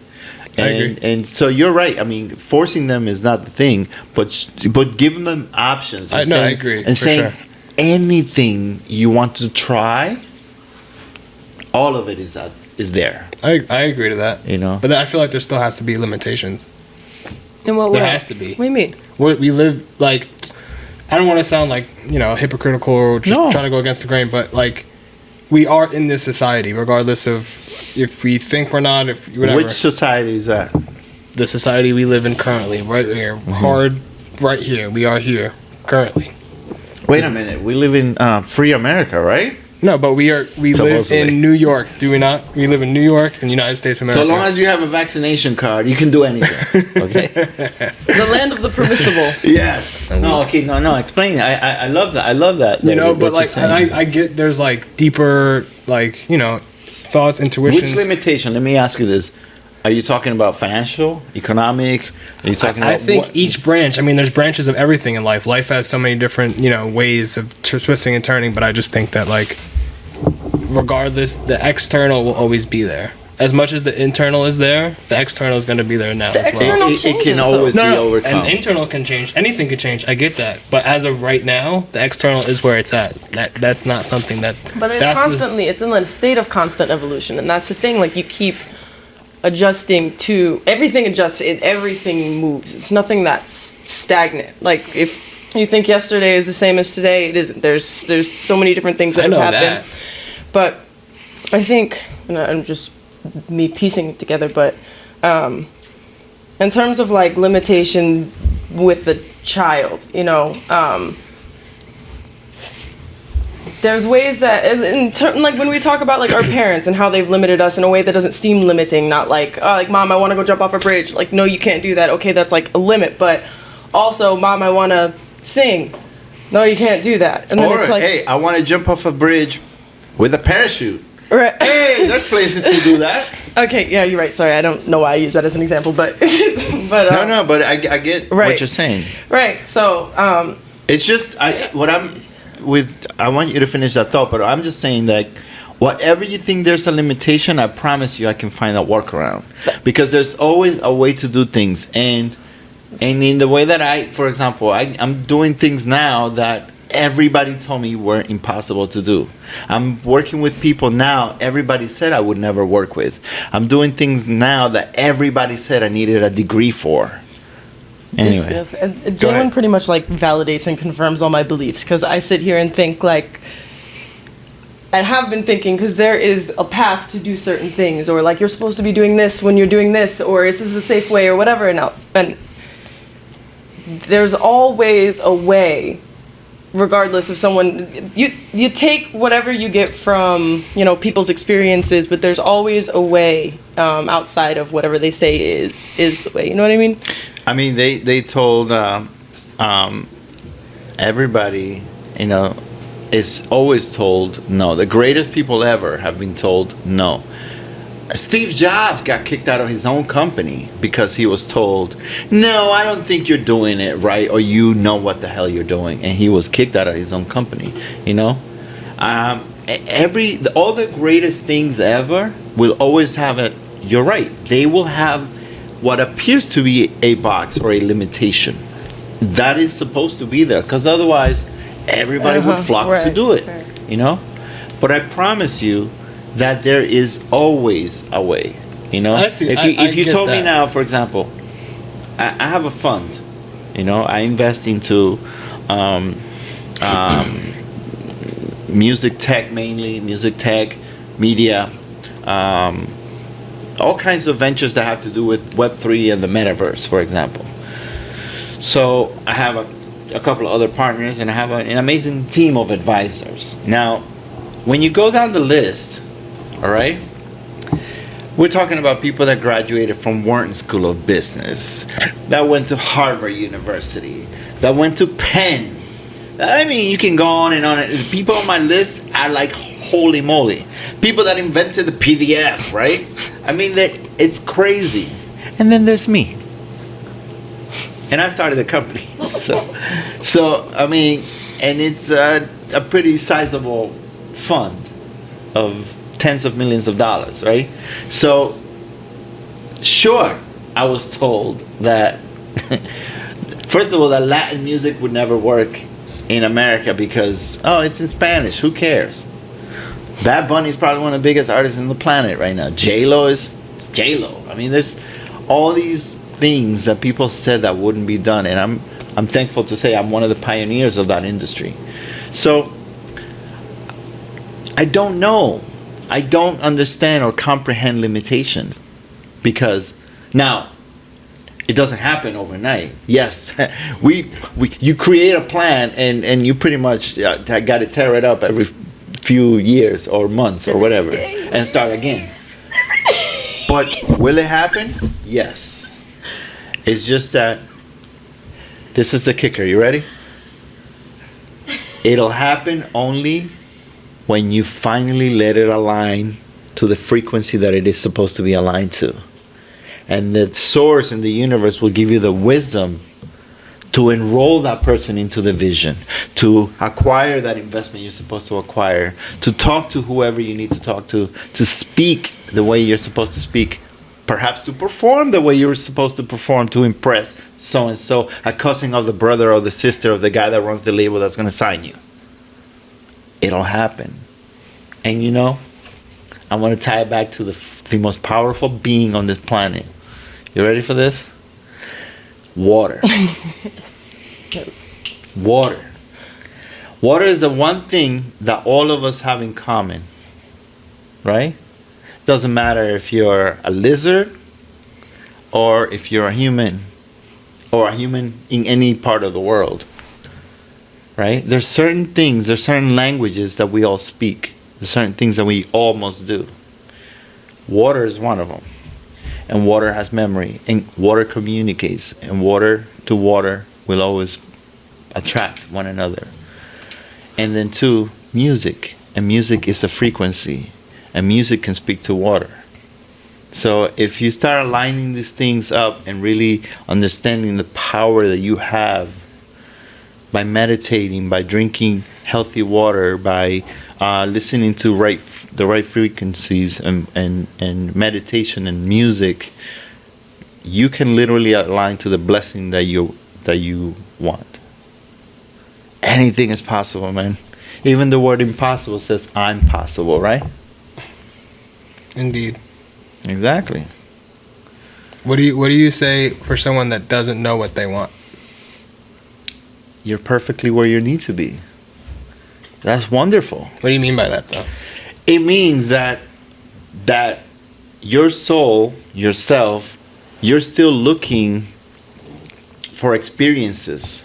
I agree. And so you're right. I mean, forcing them is not the thing, but giving them options. I agree. And for saying sure. anything you want to try, all of it is there. I agree to that. But then I feel like there still has to be limitations. In what way? There has to be. What do you mean? We live like, I don't want to sound like hypocritical or just No. trying to go against the grain, but like we are in this society, regardless of if we think we're not, if whatever. Which society is that? The society we live in currently, right here, hard, right here. We are here currently. Wait a minute. We live in free America, right? No, but we live Supposedly. in New York, do we not? We live in New York, in the United States of America. So long as you have a vaccination card, you can do anything. Okay. The land of the permissible. Yes. No. Okay. No. Explain. I love that. I love that. You know, what but you're like, saying. I get there's like deeper, like, you know, thoughts, intuitions. Which limitation? Let me ask you this: are you talking about financial, economic? Are you talking I about? think what? each branch. I mean, there's branches of everything in life. Life has so many different, you know, ways of twisting and turning. But I just think that, like, regardless, the external will always be there. As much as the internal is there, the external is going to be there now The as well. external It can changes, always though. be overcome. And internal can change. Anything can change. I get that. But as of right now, the external is where it's at. That's not something that. But it's that's constantly, it's in a state of constant evolution, and that's the thing. Like, you keep adjusting to everything. Everything moves. It's nothing that's stagnant. Like, if you think yesterday is the same as today, it isn't. There's so many different things that I know have happened. that. But I think, and I'm just me piecing it together, but in terms of like limitation with the child, you know, there's ways that like when we talk about like our parents and how they've limited us in a way that doesn't seem limiting, not like, oh, like, Mom, I want to go jump off a bridge. Like, no, you can't do that. Okay, that's like a limit. But also, Mom, I want to sing. No, you can't do that. And then Or it's like, hey, I want to jump off a bridge with a parachute. right. Hey, there's places to do that. Okay, yeah, you're right. Sorry, I don't know why I use that as an example, but but No, but I get Right. what you're saying. right. So It's just I want you to finish that thought, but I'm just saying that whatever you think there's a limitation, I promise you I can find a workaround, because there's always a way to do things, and in the way that for example, I'm doing things now that everybody told me were impossible to do. I'm working with people now everybody said I would never work with. I'm doing things now that everybody said I needed a degree for. Anyway, yes, and Go Jalen ahead. pretty much like validates and confirms all my beliefs, because I sit here and think like, I have been thinking, because there is a path to do certain things, or like you're supposed to be doing this when you're doing this, or this is a safe way, or whatever. And there's always a way, regardless of someone. You take whatever you get from, you know, people's experiences, but there's always a way outside of whatever they say is the way. You know what I mean? I mean, they told everybody, you know, is always told no. The greatest people ever have been told no. Steve Jobs got kicked out of his own company because he was told, no, I don't think you're doing it right, or you know what the hell you're doing. And he was kicked out of his own company, you know? All the greatest things ever will always have it. You're right. They will have what appears to be a box or a limitation. That is supposed to be there, because otherwise everybody would flock to right, do it, right. you know? But I promise you that there is always a way, you know? I see. If you get told me that. now, for example, I have a fund, you know, I invest into music tech, mainly music tech, media, all kinds of ventures that have to do with Web3 and the metaverse, for example. So I have a couple of other partners, and I have an amazing team of advisors. Now, when you go down the list, all right, we're talking about people that graduated from Wharton School of Business, that went to Harvard University, that went to Penn. I mean, you can go on and on. The people on my list are like, holy moly. People that invented the PDF, right? I mean, it's crazy. And then there's me. And I started the company. So I mean, and it's a pretty sizable fund of tens of millions of dollars, right? So, sure, I was told that, first of all, that Latin music would never work in America because, oh, it's in Spanish, who cares? Bad Bunny is probably one of the biggest artists on the planet right now. J-Lo is J-Lo. I mean, there's all these things that people said that wouldn't be done, and I'm thankful to say I'm one of the pioneers of that industry. So I don't know. I don't understand or comprehend limitations because now it doesn't happen overnight. Yes, you create a plan and you pretty much got to tear it up every few years or months or whatever and start again. But will it happen? Yes. It's just that this is the kicker. You ready? It'll happen only when you finally let it align to the frequency that it is supposed to be aligned to. And the source in the universe will give you the wisdom to enroll that person into the vision, to acquire that investment you're supposed to acquire, to talk to whoever you need to talk to speak the way you're supposed to speak, perhaps to perform the way you're supposed to perform to impress so-and-so, a cousin of the brother or the sister of the guy that runs the label that's going to sign you. It'll happen. And you know, I want to tie it back to the most powerful being on this planet. You ready for this? Water. Water. Water is the one thing that all of us have in common. Right? Doesn't matter if you're a lizard or if you're a human or a human in any part of the world. Right? There's certain things, there's certain languages that we all speak. There's certain things that we almost do. Water is one of them. And water has memory. And water communicates. And water to water will always attract one another. And then two, music. And music is a frequency. And music can speak to water. So if you start aligning these things up and really understanding the power that you have by meditating, by drinking healthy water, by listening to the right frequencies and meditation and music, you can literally align to the blessing that you want. Anything is possible, man. Even the word impossible says I'm possible, right? Indeed. Exactly. What do you say for someone that doesn't know what they want? You're perfectly where you need to be. That's wonderful. What do you mean by that, though? It means that your soul, yourself, you're still looking for experiences.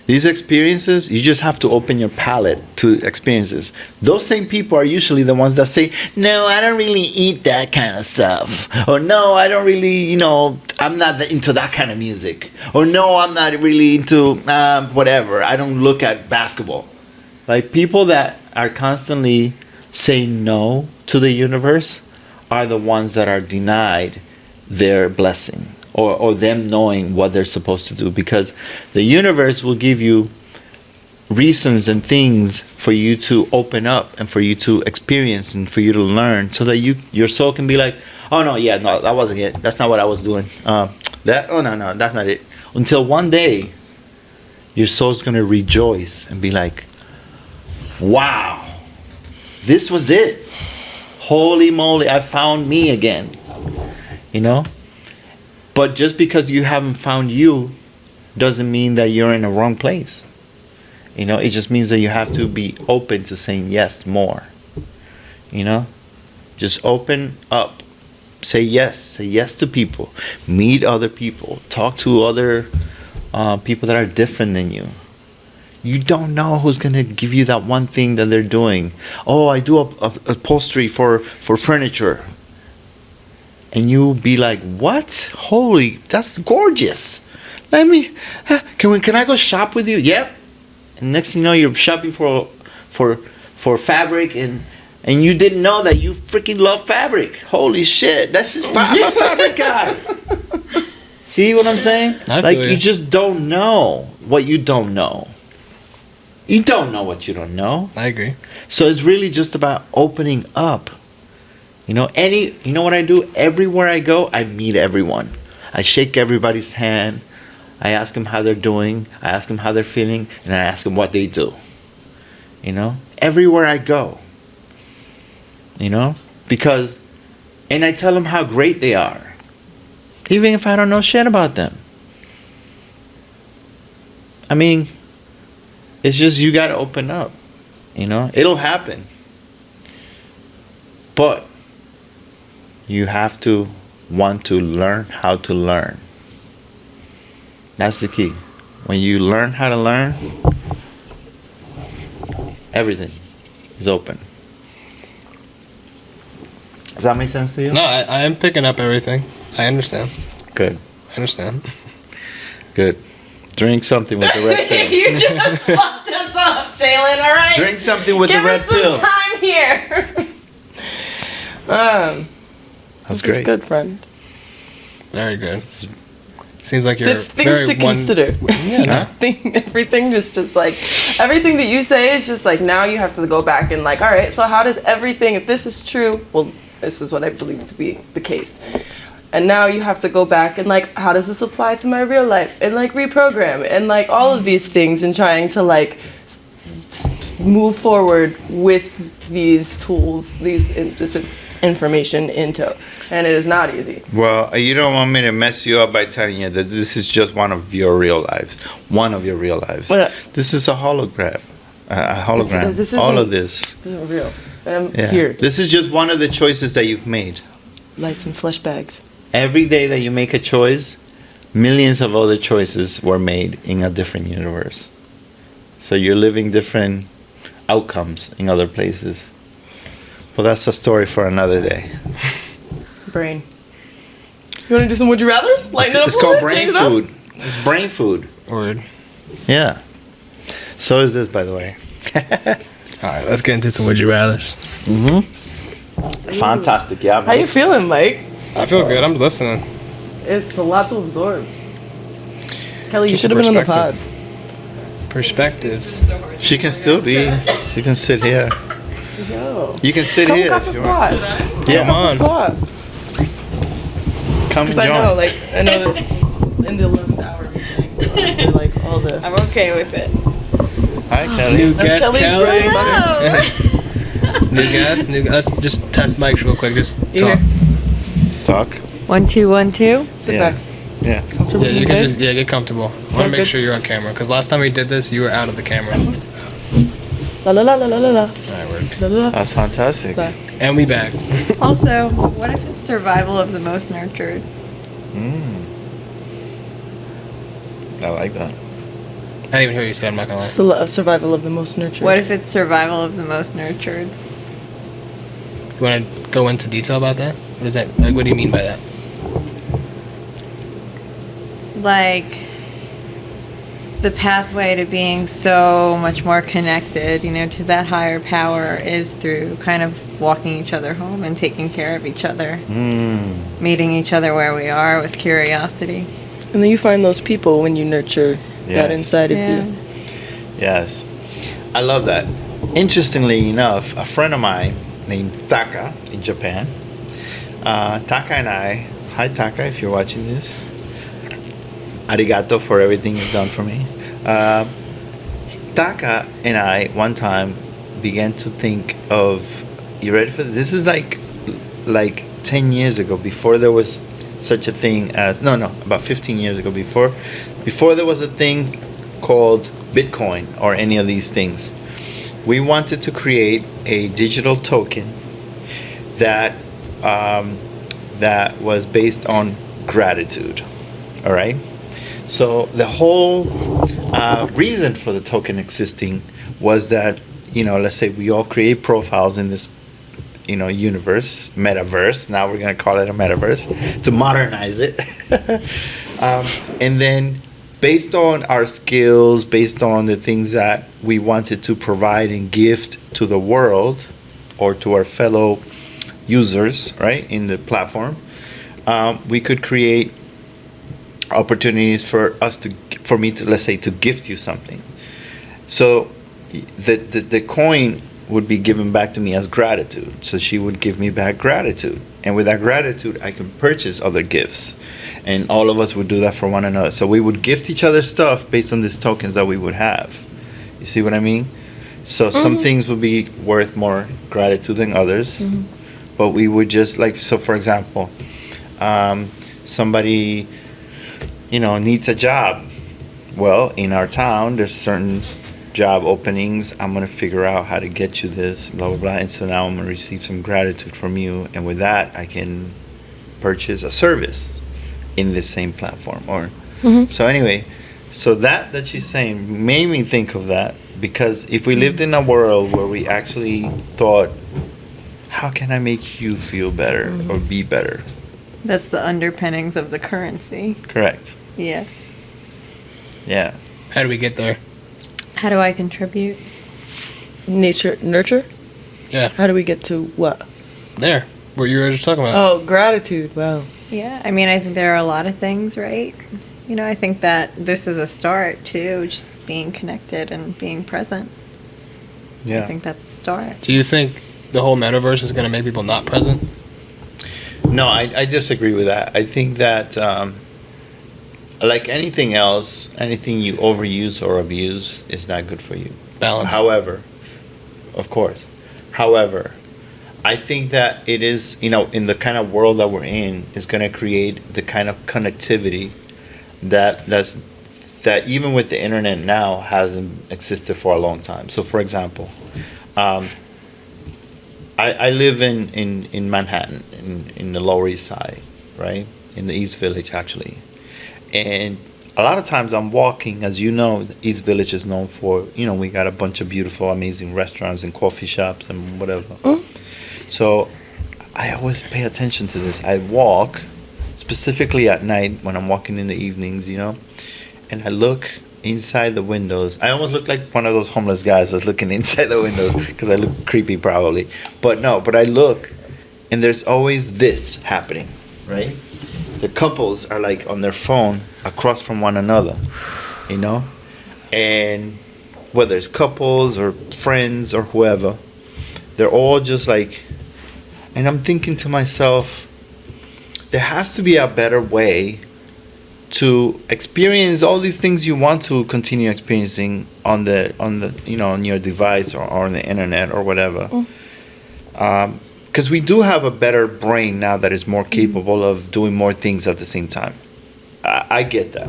These experiences, you just have to open your palate to experiences. Those same people are usually the ones that say, no, I don't really eat that kind of stuff. Or no, I don't really, I'm not into that kind of music. Or no, I'm not really into whatever. I don't look at basketball. Like people that are constantly saying no to the universe are the ones that are denied their blessing. Or them knowing what they're supposed to do, because the universe will give you reasons and things for you to open up and for you to experience and for you to learn, so that your soul can be like, oh no, that wasn't it. That's not what I was doing. No, that's not it. Until one day, your soul's gonna rejoice and be like, wow, this was it. Holy moly, I found me again. But just because you haven't found you doesn't mean that you're in the wrong place. It just means that you have to be open to saying yes more. Just open up. Say yes to people. Meet other people. Talk to other people that are different than you. You don't know who's going to give you that one thing that they're doing. Oh, I do upholstery for furniture. And you be like, what? Holy, that's gorgeous. Can I go shop with you? Yep. And next thing you know, you're shopping for fabric, and you didn't know that you freaking love fabric. Holy shit, I'm a fabric guy. See what I'm saying? You just don't know what you don't know. You don't know what you don't know. I agree. So it's really just about opening up. You know what I do? Everywhere I go, I meet everyone. I shake everybody's hand. I ask them how they're doing. I ask them how they're feeling. And I ask them what they do. Everywhere I go. Because, and I tell them how great they are. Even if I don't know shit about them. It's just you got to open up. It'll happen. But you have to want to learn how to learn. That's the key. When you learn how to learn, everything is open. Does that make sense to you? No, I am picking up everything. I understand. Good. I understand. Good. Drink something with the red pill. You just fucked us up, Jalen. All right. Drink something with Give the red us some pill. time here. That's this is great. good, friend. Very good. Seems like you're It's things very to consider. Yeah, no. Everything just like everything that you say is just like now you have to go back and like, all right, so how does everything, if this is true, well, this is what I believe to be the case. And now you have to go back and like, how does this apply to my real life? And like reprogram and like all of these things and trying to like move forward with these tools, this information into. And it is not easy. Well, you don't want me to mess you up by telling you that this is just one of your real lives. One of your real lives. What? This is a hologram. A hologram. This All isn't- of this. This is real. And I'm Yeah. here. This is just one of the choices that you've made. Lights and flesh bags. Every day that you make a choice, millions of other choices were made in a different universe. So you're living different outcomes in other places. Well, that's a story for another day. Brain. You want to do some would you rather's? Lighten it up It's a little called bit, brain change it up? food. It's brain food. Word. Yeah. So is this, by the way. All right, let's get into some would you rather's. Fantastic. Yeah. How you feeling, Mike? I feel good. I'm listening. It's a lot to absorb. Kelly, you Just should have been on the pod. Perspectives. She can still be. She can sit here. Yo. You can sit Come here cup if a you want. squat. Yeah. Come on. Squat. Come Because I join. know, like, I know this is in the 11th hour meeting, so I feel like all the. I'm okay with it. Hi, Kelly. New That's guest, Kelly's Kelly. bread and butter. Hello. New guest. Let's just test mics real quick. Just You talk. here? Talk. 1 2 1 2. Sit Yeah. back. Yeah. Comfortable. Yeah, you in can bed? just get comfortable. I want to Sounds make good. sure you're on camera because last time we did this, you were out of the camera. All La la la la la la la. right, word. La la la. That's fantastic. Back. And we back. Also, what if it's survival of the most nurtured? I like that. I didn't even hear what you said. I'm not gonna lie. Survival of the most nurtured. What if it's survival of the most nurtured? You want to go into detail about that? What is that? Like, what do you mean by that? Like the pathway to being so much more connected, to that higher power is through kind of walking each other home and taking care of each other, meeting each other where we are with curiosity. And then you find those people when you nurture that Yes. inside of Yeah. you. Yes. I love that. Interestingly enough, a friend of mine named Taka in Japan, Taka and I, hi Taka if you're watching this, arigato for everything you've done for me. Taka and I one time began to think of, you ready for this? This is like 10 years ago, before there was such a thing as, about 15 years ago, before there was a thing called Bitcoin or any of these things. We wanted to create a digital token that was based on gratitude. All right. So the whole reason for the token existing was that, let's say we all create profiles in this, universe, metaverse. Now we're gonna call it a metaverse to modernize it. And then, based on our skills, based on the things that we wanted to provide and gift to the world or to our fellow users, right, in the platform, we could create opportunities for me to, let's say, to gift you something. So the coin would be given back to me as gratitude. So she would give me back gratitude. And with that gratitude, I can purchase other gifts. And all of us would do that for one another. So we would gift each other stuff based on these tokens that we would have. You see what I mean? So some things would be worth more gratitude than others. But we would just so for example, somebody, needs a job. Well, in our town, there's certain job openings. I'm gonna figure out how to get you this, blah blah blah. And so now I'm gonna receive some gratitude from you, and with that, I can purchase a service in this same platform. Or so anyway, so that she's saying made me think of that, because if we lived in a world where we actually thought, how can I make you feel better or be better? That's the underpinnings of the currency. Correct. Yeah. Yeah. How do we get there? How do I contribute? Nurture? Yeah, How do we get to what? there. What you were just talking about. Oh, gratitude. Wow. Yeah, I mean, I think there are a lot of things, right? You know, I think that this is a start too, just being connected and being present. Yeah. I think that's a start. Do you think the whole metaverse is going to make people not present? No, I disagree with that. I think that, like anything else, anything you overuse or abuse is not good for you. Balance. However, of course. However, I think that it is, in the kind of world that we're in, is going to create the kind of connectivity that even with the internet now hasn't existed for a long time. So, for example, I live in Manhattan, in the Lower East Side, right? In the East Village, actually. And a lot of times I'm walking, as you know, the East Village is known for, we got a bunch of beautiful, amazing restaurants and coffee shops and whatever. So I always pay attention to this. I walk, specifically at night when I'm walking in the evenings, and I look inside the windows. I almost look like one of those homeless guys that's looking inside the windows because I look creepy probably. But I look, and there's always this happening, right? The couples are like on their phone across from one another, and whether it's couples or friends or whoever, they're all just like, and I'm thinking to myself, there has to be a better way to experience all these things you want to continue experiencing on your device or on the internet or whatever. Because we do have a better brain now that is more capable of doing more things at the same time. I get that,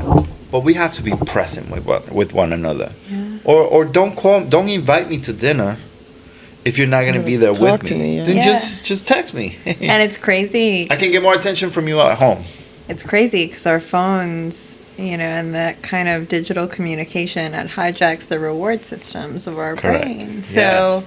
but we have to be present with one another. Yeah. Or don't invite me to dinner if you're not going to be there with me. Then just text me. And it's crazy. I can get more attention from you at home. It's crazy because our phones, and that kind of digital communication, it hijacks the reward systems of our brain. So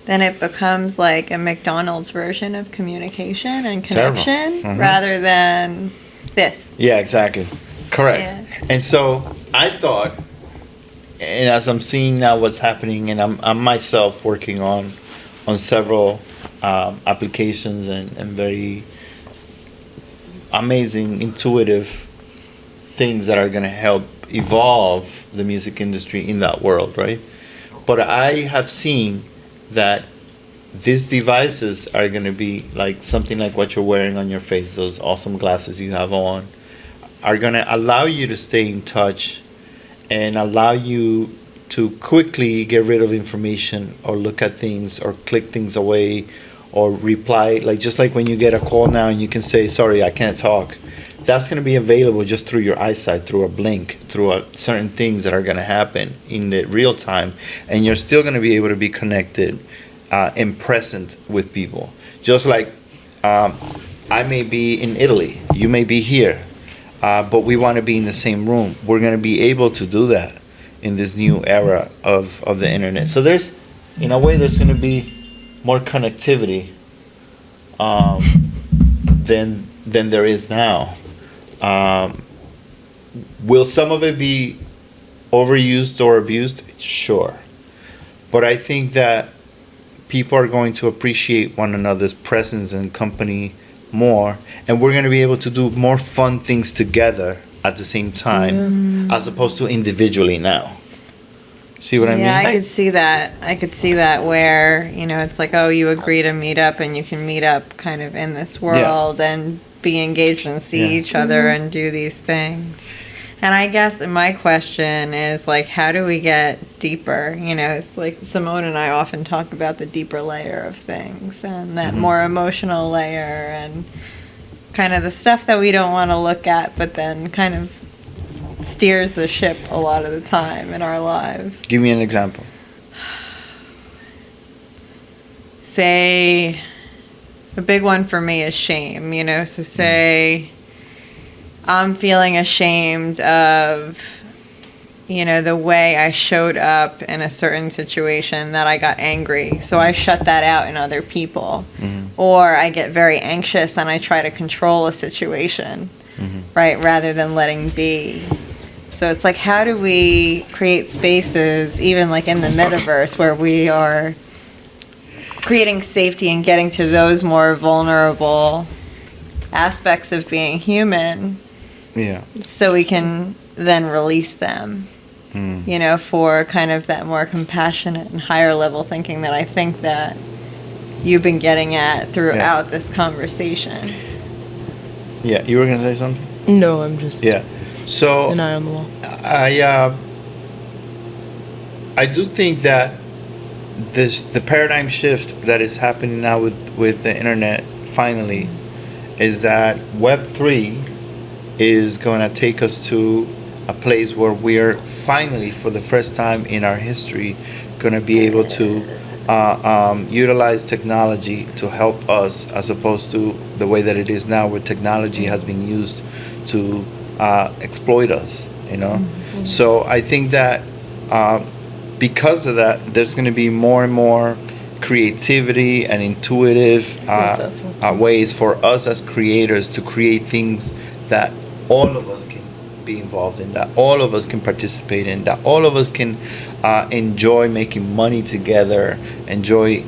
then it becomes like a McDonald's version of communication and connection rather than this. Yeah, exactly. Correct. Yeah. And so I thought, and as I'm seeing now what's happening, and I'm myself working on several applications and very amazing, intuitive things that are going to help evolve the music industry in that world, right? But I have seen that these devices are going to be like something like what you're wearing on your face, those awesome glasses you have on, are going to allow you to stay in touch and allow you to quickly get rid of information or look at things or click things away or reply, just like when you get a call now and you can say, sorry, I can't talk. That's going to be available just through your eyesight, through a blink, through certain things that are going to happen in the real time. And you're still going to be able to be connected and present with people. Just like I may be in Italy, you may be here, but we want to be in the same room. We're going to be able to do that in this new era of the internet. So there's, in a way, there's going to be more connectivity than there is now. Will some of it be overused or abused? Sure. But I think that people are going to appreciate one another's presence and company more, and we're going to be able to do more fun things together at the same time as opposed to individually now. See what I mean? Yeah, I could see that. I could see that where, it's like, oh, you agree to meet up and you can meet up kind of in this world and be engaged and see each other and do these things. And I guess my question is, like, how do we get deeper? It's like Simone and I often talk about the deeper layer of things and that more emotional layer and kind of the stuff that we don't want to look at, but then kind of steers the ship a lot of the time in our lives. Give me an example. Say, a big one for me is shame, you know, so say I'm feeling ashamed of, you know, the way I showed up in a certain situation that I got angry. So I shut that out in other people. Or I get very anxious and I try to control a situation, right, rather than letting be. So it's like, how do we create spaces, even like in the metaverse, where we are creating safety and getting to those more vulnerable aspects of being human, Yeah. so we can then release them, you know, for kind of that more compassionate and higher level thinking that I think that you've been getting at throughout this conversation. Yeah, you were gonna say something? No, I'm just Yeah. So an eye on the wall. I do think that the paradigm shift that is happening now with the internet finally is that Web3 is going to take us to a place where we're finally, for the first time in our history, going to be able to utilize technology to help us, as opposed to the way that it is now, where technology has been used to exploit us, you know. So I think that because of that, there's going to be more and more creativity and intuitive ways for us as creators to create things that all of us can be involved in, that all of us can participate in, that all of us can enjoy making money together, enjoy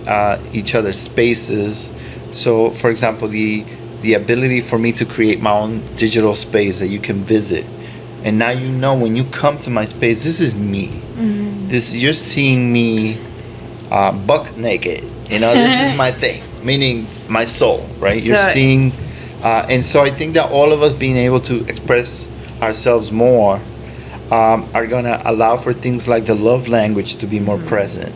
each other's spaces. So, for example, the ability for me to create my own digital space that you can visit. And now you know, when you come to my space, this is me. You're seeing me buck naked. You know, this is my thing, meaning my soul, right? You're seeing, and so I think that all of us being able to express ourselves more are gonna allow for things like the love language to be more present,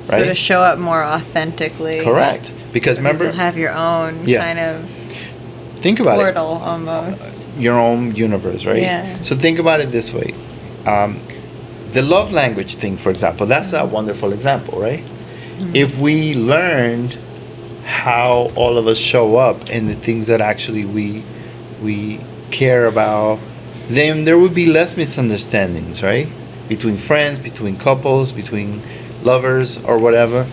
right? So to show up more authentically. Correct. Because remember, you'll have your own kind of think about portal almost. Your own universe, right? Yeah. So think about it this way. The love language thing, for example, that's a wonderful example, right? If we learned how all of us show up and the things that actually we care about, then there would be less misunderstandings, right? Between friends, between couples, between lovers or whatever.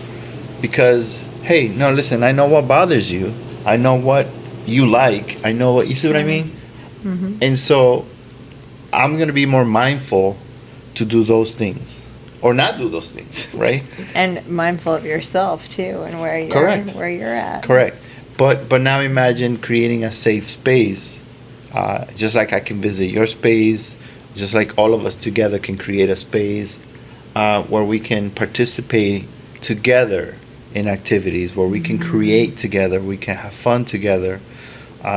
Because, hey, no, listen, I know what bothers you. I know what you like. I know what, you see what I mean? And so I'm going to be more mindful to do those things or not do those things, right? And mindful of yourself too, and where you're at. Correct. But now imagine creating a safe space, just like I can visit your space, just like all of us together can create a space where we can participate together in activities, where we can create together, we can have fun together.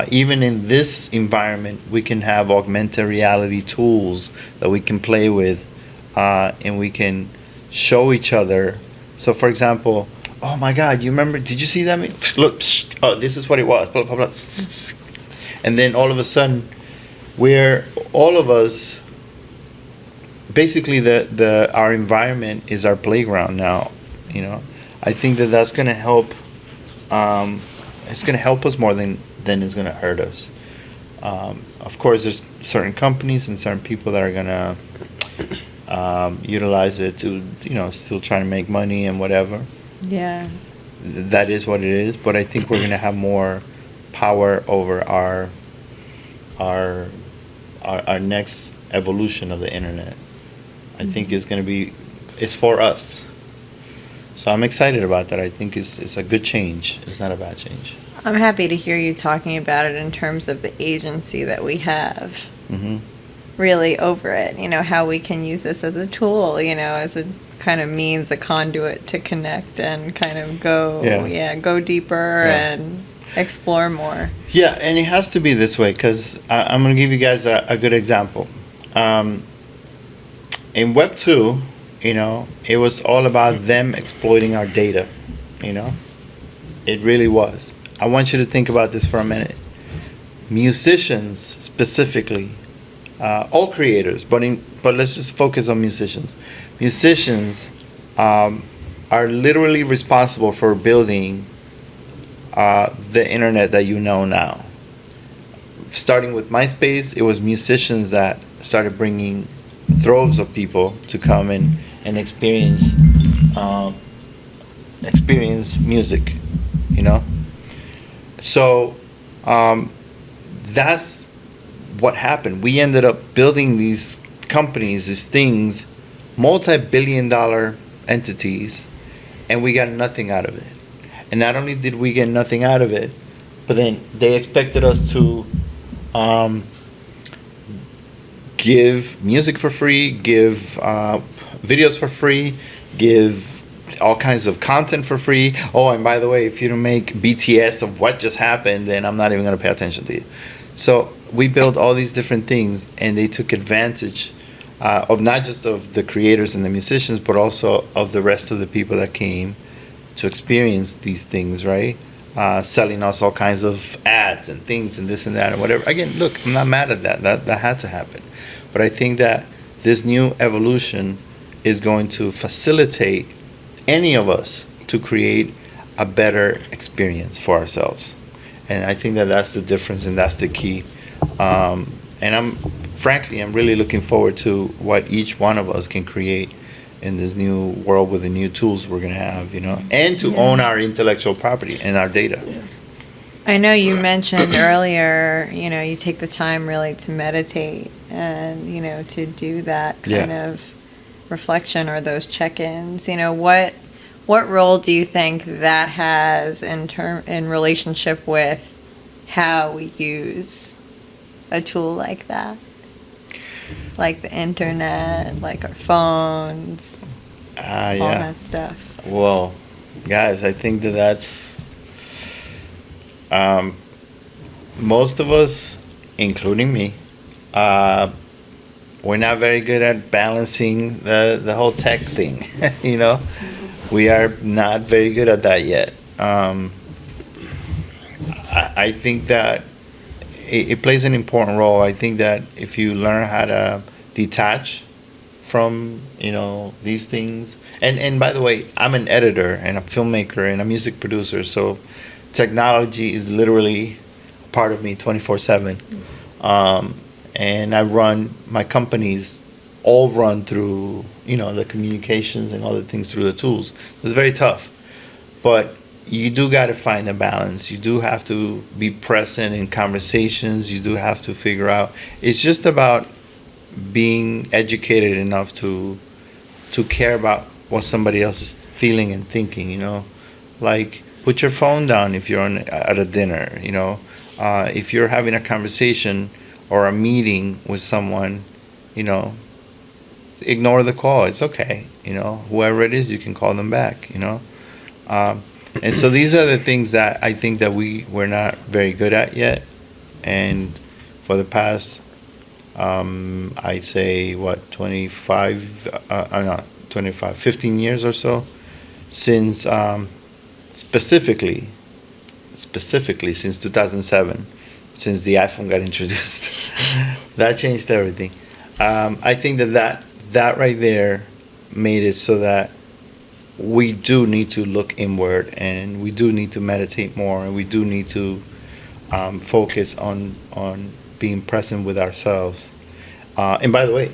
Even in this environment, we can have augmented reality tools that we can play with, and we can show each other. So, for example, oh my God, you remember? Did you see that? Look, oh, this is what it was. Blah, blah, blah. And then all of a sudden, we're all of us. Basically, our environment is our playground now. You know, I think that that's going to help. It's going to help us more than it's going to hurt us. Of course, there's certain companies and certain people that are going to utilize it to, you know, still trying to make money and whatever. Yeah. That is what it is. But I think we're going to have more power over our next evolution of the internet. I think it's for us. So I'm excited about that. I think it's a good change. It's not a bad change. I'm happy to hear you talking about it in terms of the agency that we have really over it. You know, how we can use this as a tool, you know, as a kind of means, a conduit to connect and kind of go deeper and explore more. Yeah, and it has to be this way, because I'm going to give you guys a good example. In Web 2, you know, it was all about them exploiting our data, you know. It really was. I want you to think about this for a minute. Musicians, specifically, all creators, but let's just focus on musicians. Musicians are literally responsible for building the internet that you know now. Starting with MySpace, it was musicians that started bringing droves of people to come in and experience music, you know. So that's what happened. We ended up building these companies, these things, multi-billion-dollar entities, and we got nothing out of it. And not only did we get nothing out of it, but then they expected us to give music for free, give videos for free, give all kinds of content for free. Oh, and by the way, if you don't make BTS of what just happened, then I'm not even going to pay attention to you. So we built all these different things, and they took advantage of not just of the creators and the musicians, but also of the rest of the people that came to experience these things, right? Selling us all kinds of ads and things and this and that and whatever. Again, look, I'm not mad at that. That had to happen. But I think that this new evolution is going to facilitate any of us to create a better experience for ourselves. And I think that that's the difference and that's the key. And I'm really looking forward to what each one of us can create in this new world with the new tools we're going to have, you know, and to own our intellectual property and our data. I know you mentioned earlier, you know, you take the time really to meditate and, you know, to do that kind of reflection or those check-ins. You know, what role do you think that has in relationship with how we use a tool like that? Like the internet, like our phones, all that stuff. Well, guys, I think that's most of us, including me, we're not very good at balancing the whole tech thing. You know, we are not very good at that yet. I think that it plays an important role. I think that if you learn how to detach from, you know, these things, and by the way, I'm an editor and a filmmaker and a music producer, so technology is literally part of me 24/7. And I run my companies, all run through, you know, the communications and all the things through the tools. It's very tough, but you do got to find a balance. You do have to be present in conversations. You do have to figure out. It's just about being educated enough to care about what somebody else is feeling and thinking. You know, like put your phone down if you're at a dinner. You know, if you're having a conversation or a meeting with someone, you know, ignore the call. It's okay. You know, whoever it is, you can call them back. You know. And so these are the things that I think that we're not very good at yet. And for the past, I'd say, 15 years or so, since specifically since 2007, since the iPhone got introduced. That changed everything. I think that right there made it so that we do need to look inward, and we do need to meditate more, and we do need to focus on being present with ourselves. And by the way,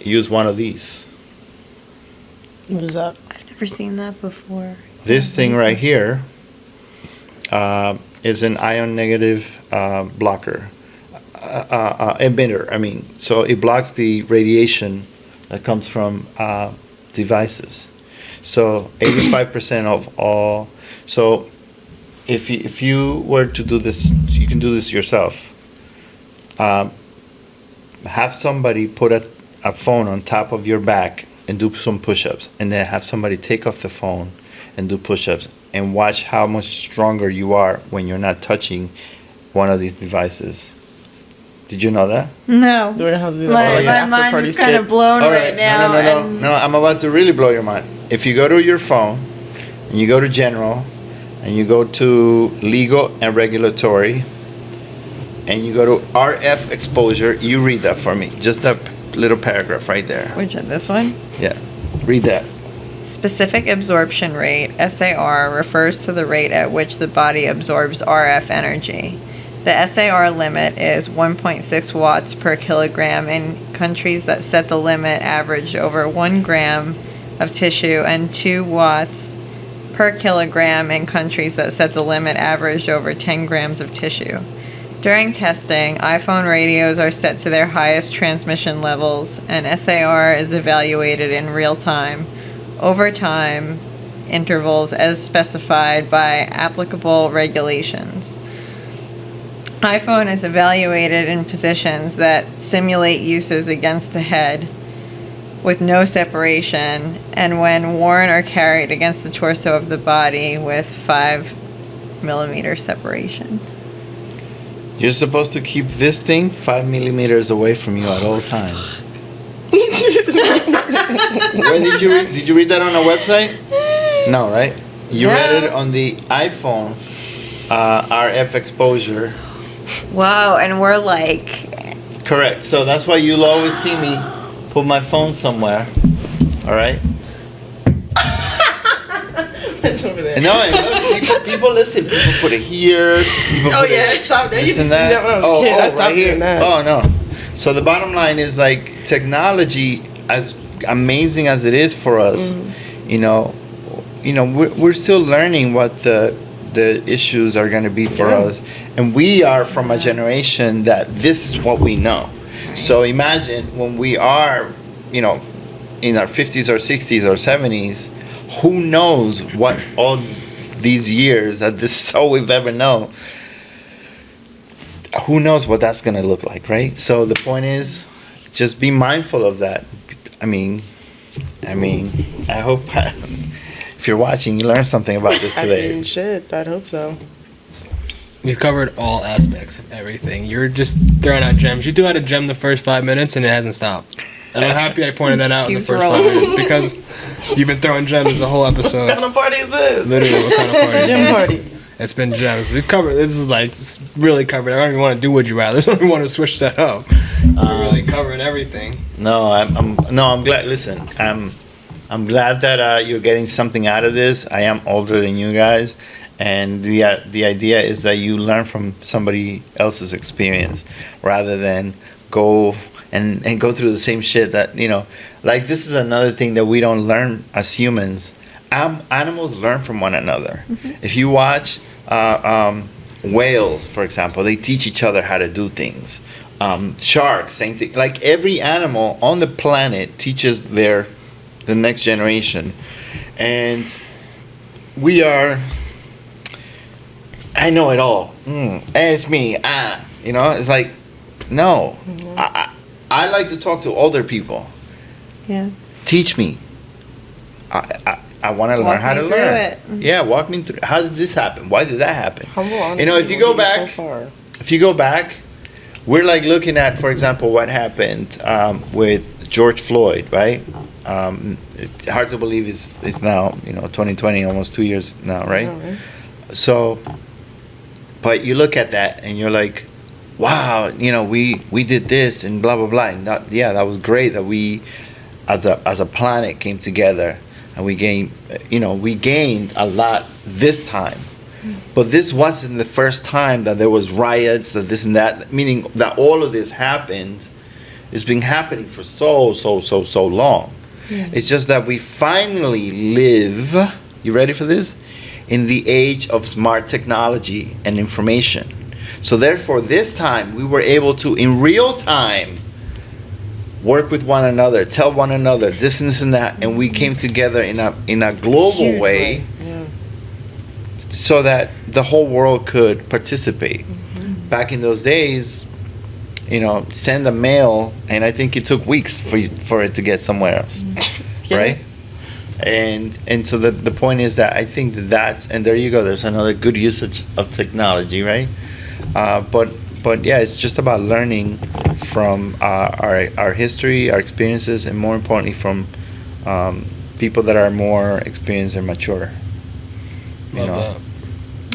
use one of these. What is that? I've never seen that before. This thing right here is an ion negative blocker, emitter. I mean, so it blocks the radiation that comes from devices. So 85% of all. So if you were to do this, you can do this yourself. Have somebody put a phone on top of your back and do some push-ups, and then have somebody take off the phone and do push-ups, and watch how much stronger you are when you're not touching one of these devices. Did you know that? No. We're gonna have to do My that mind party is kind of skit. blown All right now. No, I'm about to really blow your mind. If you go to your phone, and you go to General, and you go to Legal and Regulatory, and you go to RF exposure. You read that for me. Just that little paragraph right there. Which one? This one? Yeah. Read that. Specific absorption rate, SAR, refers to the rate at which the body absorbs RF energy. The SAR limit is 1.6 watts per kilogram in countries that set the limit averaged over 1 gram of tissue and 2 watts per kilogram in countries that set the limit averaged over 10 grams of tissue. During testing, iPhone radios are set to their highest transmission levels, and SAR is evaluated in real time, over time intervals as specified by applicable regulations. iPhone is evaluated in positions that simulate uses against the head with no separation, and when worn or carried against the torso of the body with 5 millimeter separation. You're supposed to keep this thing 5 millimeters away from you at all times. Where did you read that on a website? No, right? You read it on the iPhone RF exposure. Wow, and we're like... Correct. So that's why you'll always see me put my phone somewhere. All right? It's over there. No, and look, people listen. People put it here. People Oh put yeah, it stop that. I this used to and see that when I was a kid. I stopped right here. doing that. Oh no. So the bottom line is like technology, as amazing as it is for us, you know, we're still learning what the issues are going to be for us, and we are from a generation that this is what we know. So imagine when we are, in our 50s or 60s or 70s, who knows what all these years that this is all we've ever known. Who knows what that's going to look like, right? So the point is, just be mindful of that. I mean, I hope if you're watching, you learn something about this I today. mean, shit. I'd hope so. We've covered all aspects of everything. You're just throwing out gems. You threw out a gem the first 5 minutes and it hasn't stopped. And I'm happy I pointed that out in the Keeps first rolling. 5 minutes because you've been throwing gems the whole episode. What kind of party is this? Literally, what kind of party is Gym this? party. It's been gems. We've covered. This is like it's really covered. I don't even want to do Would You Rather. I don't even want to switch that up. We're really covering everything. No, I'm glad. Listen, I'm glad that you're getting something out of this. I am older than you guys, and the idea is that you learn from somebody else's experience rather than go and go through the same shit that like this is another thing that we don't learn as humans. Animals learn from one another. If you watch whales, for example, they teach each other how to do things. Sharks, same thing. Like every animal on the planet teaches the next generation, and we are. I know it all. It's me. It's like no. I like to talk to older people. Yeah. Teach me. I want to learn Walk how me to through learn. it. Yeah, walk me through. How did this happen? Why did that happen? Humble honesty. If you will go get back, so far. if you go back, we're like looking at, for example, what happened with George Floyd, right? It's hard to believe it's now 2020, almost 2 years now, right? I know, right? So, but you look at that and you're like, wow, we did this and blah blah blah. And that was great that we, as a planet, came together and we gained a lot this time. But this wasn't the first time that there was riots, that this and that. Meaning that all of this happened. It's been happening for so long. Yeah. It's just that we finally live. You ready for this? In the age of smart technology and information. So therefore, this time we were able to, in real time, work with one another, tell one another this and this and that, and we came together in a global Huge way, Yeah. so that the whole world could participate. Back in those days, send a mail, and I think it took weeks for it to get somewhere else, Yeah. right? And so the point is that I think and there you go. There's another good usage of technology, right? But yeah, it's just about learning from our history, our experiences, and more importantly from people that are more experienced and mature. Love that.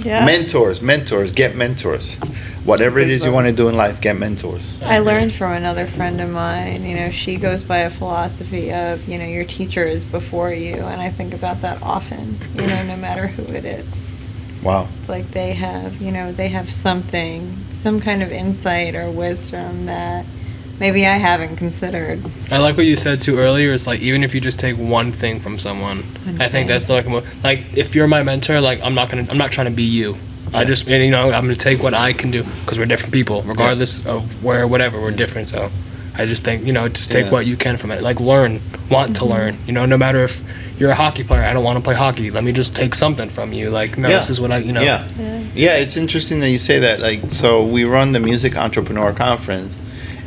Yeah. Mentors, get mentors. whatever it is you Exactly. want to do in life, get mentors. I learned from another friend of mine, she goes by a philosophy of, your teacher is before you. And I think about that often, no matter who it is. Wow. It's like they have something, some kind of insight or wisdom that maybe I haven't considered. I like what you said too earlier. It's like even if you just take one thing from someone, I think that's like if you're my mentor, like I'm not trying to be you. I just I'm gonna take what I can do because we're different people, regardless of whatever we're different. So I just think just take what you can from it. Like learn, want to learn. No matter if you're a hockey player, I don't want to play hockey. Let me just take something from you. Like this is what I Yeah, it's interesting that you say that. Like, so we run the Music Entrepreneur Conference,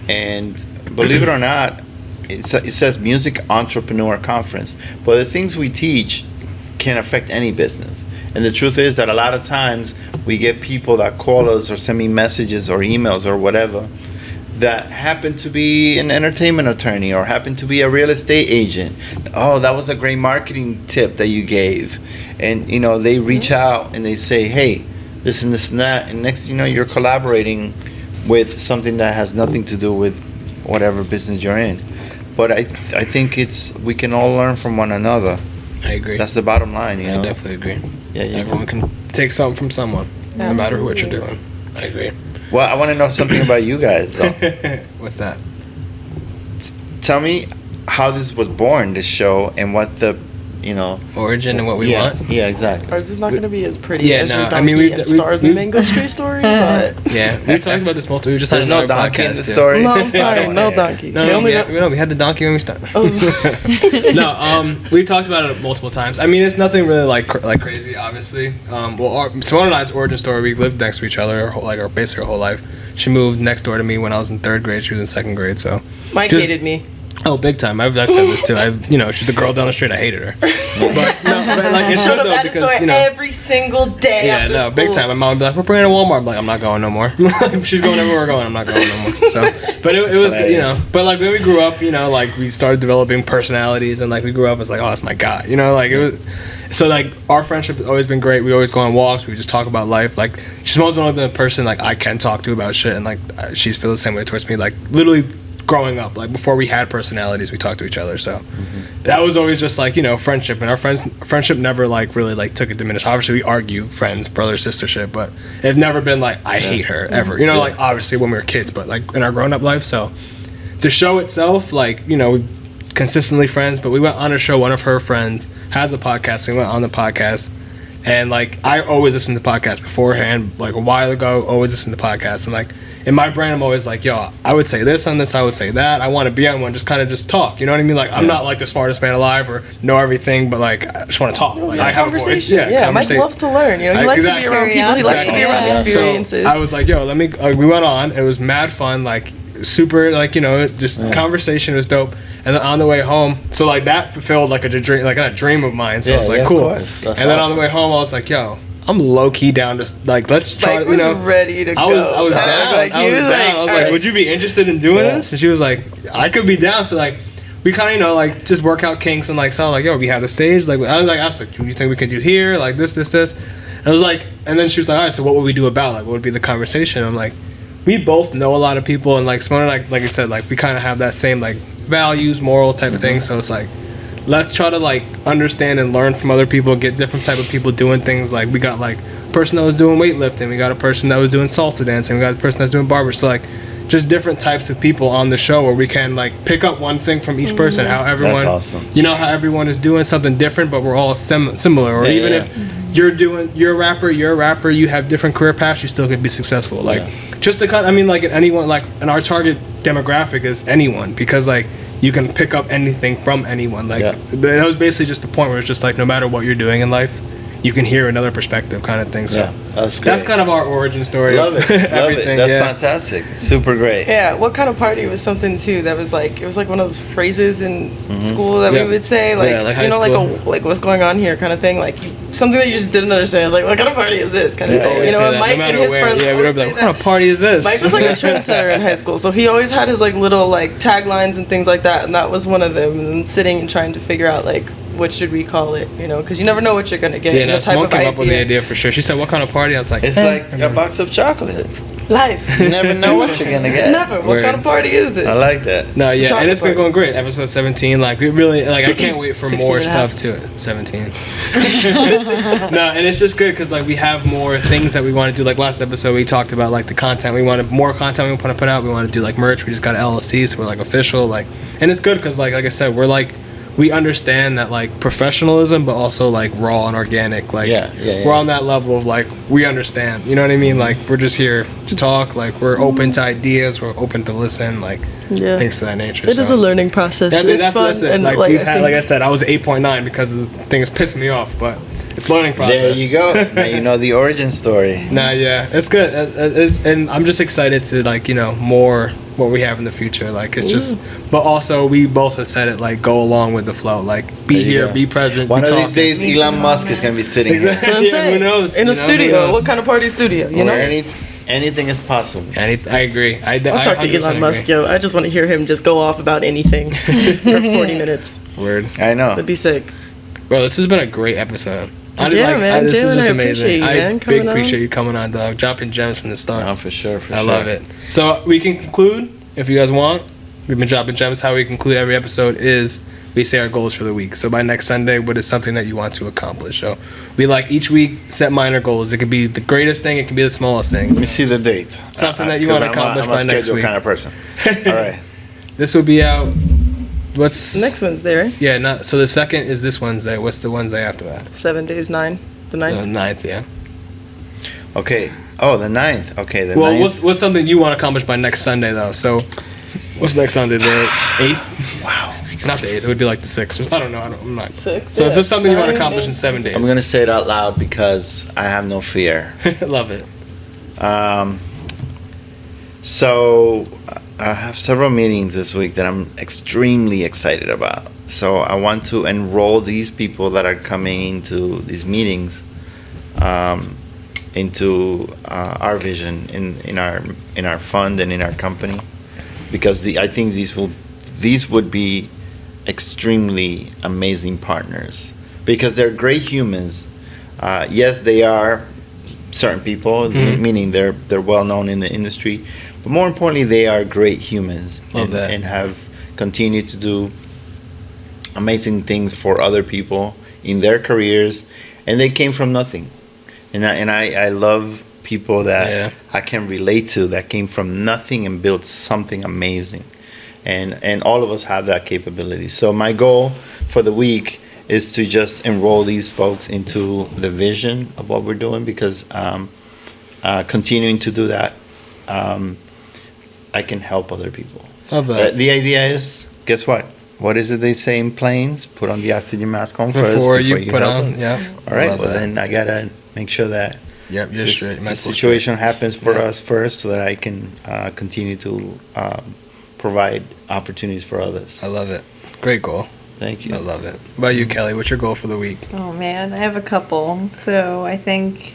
and believe it or not, it says Music Entrepreneur Conference. But the things we teach can affect any business. And the truth is that a lot of times we get people that call us or send me messages or emails or whatever that happen to be an entertainment attorney or happen to be a real estate agent. Oh, that was a great marketing tip that you gave. And, they reach out and they say, hey, this and this and that. And next thing you know, you're collaborating with something that has nothing to do with whatever business you're in. But I think we can all learn from one another. I agree. That's the bottom line, I definitely agree. Yeah. Everyone can take something from someone, no matter what you're Absolutely. doing. I agree. Well, I want to know something about you guys, though. What's that? Tell me how this was born, this show, and what the, Origin and what we want. Yeah, exactly. Ours is not going to be as pretty Yeah, as no, your I donkey mean, and stars and Mango Street story, but... Yeah, we talked about this multiple. We just There's had no another donkey in podcast the too. story. No, I'm sorry, no donkey. No, They only we had the donkey when we started. Oh. No, we've talked about it multiple times. I mean, it's nothing really like crazy, obviously. Simone and I's origin story, we lived next to each other basically our whole life. She moved next door to me when I was in 3rd grade. She was in 2nd grade, so. Mike hated me. Oh, big time. I've said this too. She's the girl down the street. I hated her. But like it's Showed good up though at his because door every single day yeah, after no, school. big time. My mom would be like, "We're bringing to Walmart." I'm like, "I'm not going no more." She's going everywhere we're going. I'm not going no more. So, but it was hilarious. But like when we grew up, like we started developing personalities, and like we grew up as like, "Oh, that's my guy," like it was. So like our friendship has always been great. We always go on walks. We just talk about life. Like she's always been a person like I can talk to about shit, and like she's feel the same way towards me. Like literally. Growing up, like before we had personalities, we talked to each other. So that was always just like friendship, and our friendship never like really like took it diminished. Obviously, we argue, friends, brother sister shit, but it's never been like I hate her ever. Like obviously when we were kids, but like in our grown up life. So the show itself, like we're consistently friends. But we went on a show. One of her friends has a podcast. So we went on the podcast, and like I always listened to podcasts beforehand. Like a while ago, always listened to podcasts, and like. In my brain, I'm always like, yo, I would say this on this, I would say that. I want to be on one, just kind of just talk. You know what I mean? Like, I'm not like the smartest man alive or know everything, but like, I just want to talk. Like, I have a voice. Conversation. Yeah, Mike loves to learn. He likes to be around people. He likes to be around experiences. So I was like, yo, we went on. It was mad fun. Like, super, like, just conversation was dope. And then on the way home, so like that fulfilled like a dream of mine. So I was like, cool. And then on the way home, I was like, yo. I'm low key down. Just like let's try. Mike was ready to go. I was down. I was like, would you be interested in doing this? And she was like, I could be down. So like, we kind of like just work out kinks and like so like yo, we have the stage. Like I was like, do you think we can do here? Like this. And I was like, and then she was like, all right, so what would we do about? Like, what would be the conversation? I'm like, we both know a lot of people, and like Simone and I, like I said, like we kind of have that same like values, moral type of thing. So it's like. Let's try to like understand and learn from other people, get different type of people doing things. Like we got like a person that was doing weightlifting, we got a person that was doing salsa dancing, we got a person that's doing barber. So like just different types of people on the show where we can like pick up one thing from each person. How everyone, that's awesome. How everyone is doing something different, but we're all similar. Or even if you're a rapper, you have different career paths, you still could be successful. Like just the kind. I mean, like anyone, like, and our target demographic is anyone because like. You can pick up anything from anyone. Like that was basically just the point where it's just like no matter what you're doing in life, you can hear another perspective, kind of thing. So that's kind of our origin story. Love it. Everything. That's fantastic. Super great. Yeah, what kind of party was something too that was like it was like one of those phrases in school that we would say like high school. like what's going on here kind of thing like something that you just didn't understand. It's like what kind of party is this kind of thing. And Mike and his friends. Yeah, we were like, what kind of party is this? Mike was like a trendsetter in high school, so he always had his like little like taglines and things like that, and that was one of them. And sitting and trying to figure out like what should we call it? You know, because you never know what you're gonna get. Yeah, and no, what type Simone of came up with the idea. idea for sure. She said, "What kind of party?" I was like, It's like a box of chocolate. Life. You never know what you're gonna get. Never. What Word. kind of party is it? I like that. No, yeah, chocolate and it's been party. going great. Episode 17, like we really, like I can't wait for 16 more and a half. stuff to it. 17. No, and it's just good because like we have more things that we want to do. Like last episode, we talked about like the content. We wanted more content we want to put out. We want to do like merch. We just got an LLC, so we're like official. Like, and it's good because like I said, we're like. We understand that like professionalism, but also like raw and organic. Like we're on that level of like we understand. You know what I mean? Like we're just here to talk. Like we're open to ideas. We're open to listen. Like things to that nature. It is a learning process. It's fun. That's it. And Like like, we've I had, think- like I said, I was 8.9 because the thing is pissing me off, but it's learning process. There you go. Now you know the origin story. Nah, yeah, it's good. And I'm just excited to like more what we have in the future. Like it's just, but also we both have said it like go along with the flow. Like be There you here, go. be present. One be of talking. these days, Elon Musk is gonna be sitting Exactly. That's what I'm Yeah, saying. who knows? In You a know, who studio. knows? What kind of party studio? You here. know? Anything is possible. I agree. I'll talk to 100% Elon Musk, agree. yo. I just want to hear him just go off about anything for 40 minutes. Word, I know. That'd be sick. bro. This has been a great episode. Yeah, man. This Jalen, is just I amazing. appreciate you, man, big coming on. appreciate you coming on, dog. Dropping gems from the start. No, for sure. I love it. So we can conclude if you guys want. We've been dropping gems. How we conclude every episode is we say our goals for the week. So by next Sunday, what is something that you want to accomplish? So we like each week set minor goals. It could be the greatest thing. It can be the smallest thing. Let me see the date. Something that you 'Cause wanna accomplish I'm a by next schedule week. kind of person. All right. This will be out. What's Next Wednesday, right? Yeah, not so. The second is this Wednesday. What's the Wednesday after that? 7 days, 9. The 9th. The 9th, yeah. Okay. Oh, the 9th. Okay, the Well, 9th. what's something you want to accomplish by next Sunday though? So, what's next Sunday? The 8th? Wow. Not the 8th. It would be like the 6th. I don't know. I'm not. 6. So it's just something you want to 9 accomplish in days. 7 days. I'm gonna say it out loud because I have no fear. Love it. So I have several meetings this week that I'm extremely excited about. So I want to enroll these people that are coming into these meetings into our vision in our fund and in our company, because I think these would be extremely amazing partners because they're great humans. Yes, they are certain people, Mhm. meaning they're well known in the industry, but more importantly, they are great humans. Love that. And have continued to do amazing things for other people in their careers, and they came from nothing. And I love people that Yeah. I can relate to that came from nothing and built something amazing. And all of us have that capability. So my goal for the week is to just enroll these folks into the vision of what we're doing, because continuing to do that, I can help other people. Love that. The idea is, guess what? What is it they say in planes? Put on the oxygen mask on first Before you put help on, them. yeah. All right. Love Well, that. then I gotta make sure that Yep, you're straight. the Mental situation happens for Yeah. us first, so that I can continue to provide opportunities for others. straight. I love it. Great goal. Thank you. I love it. What about you, Kelly? What's your goal for the week? Oh man, I have a couple. So I think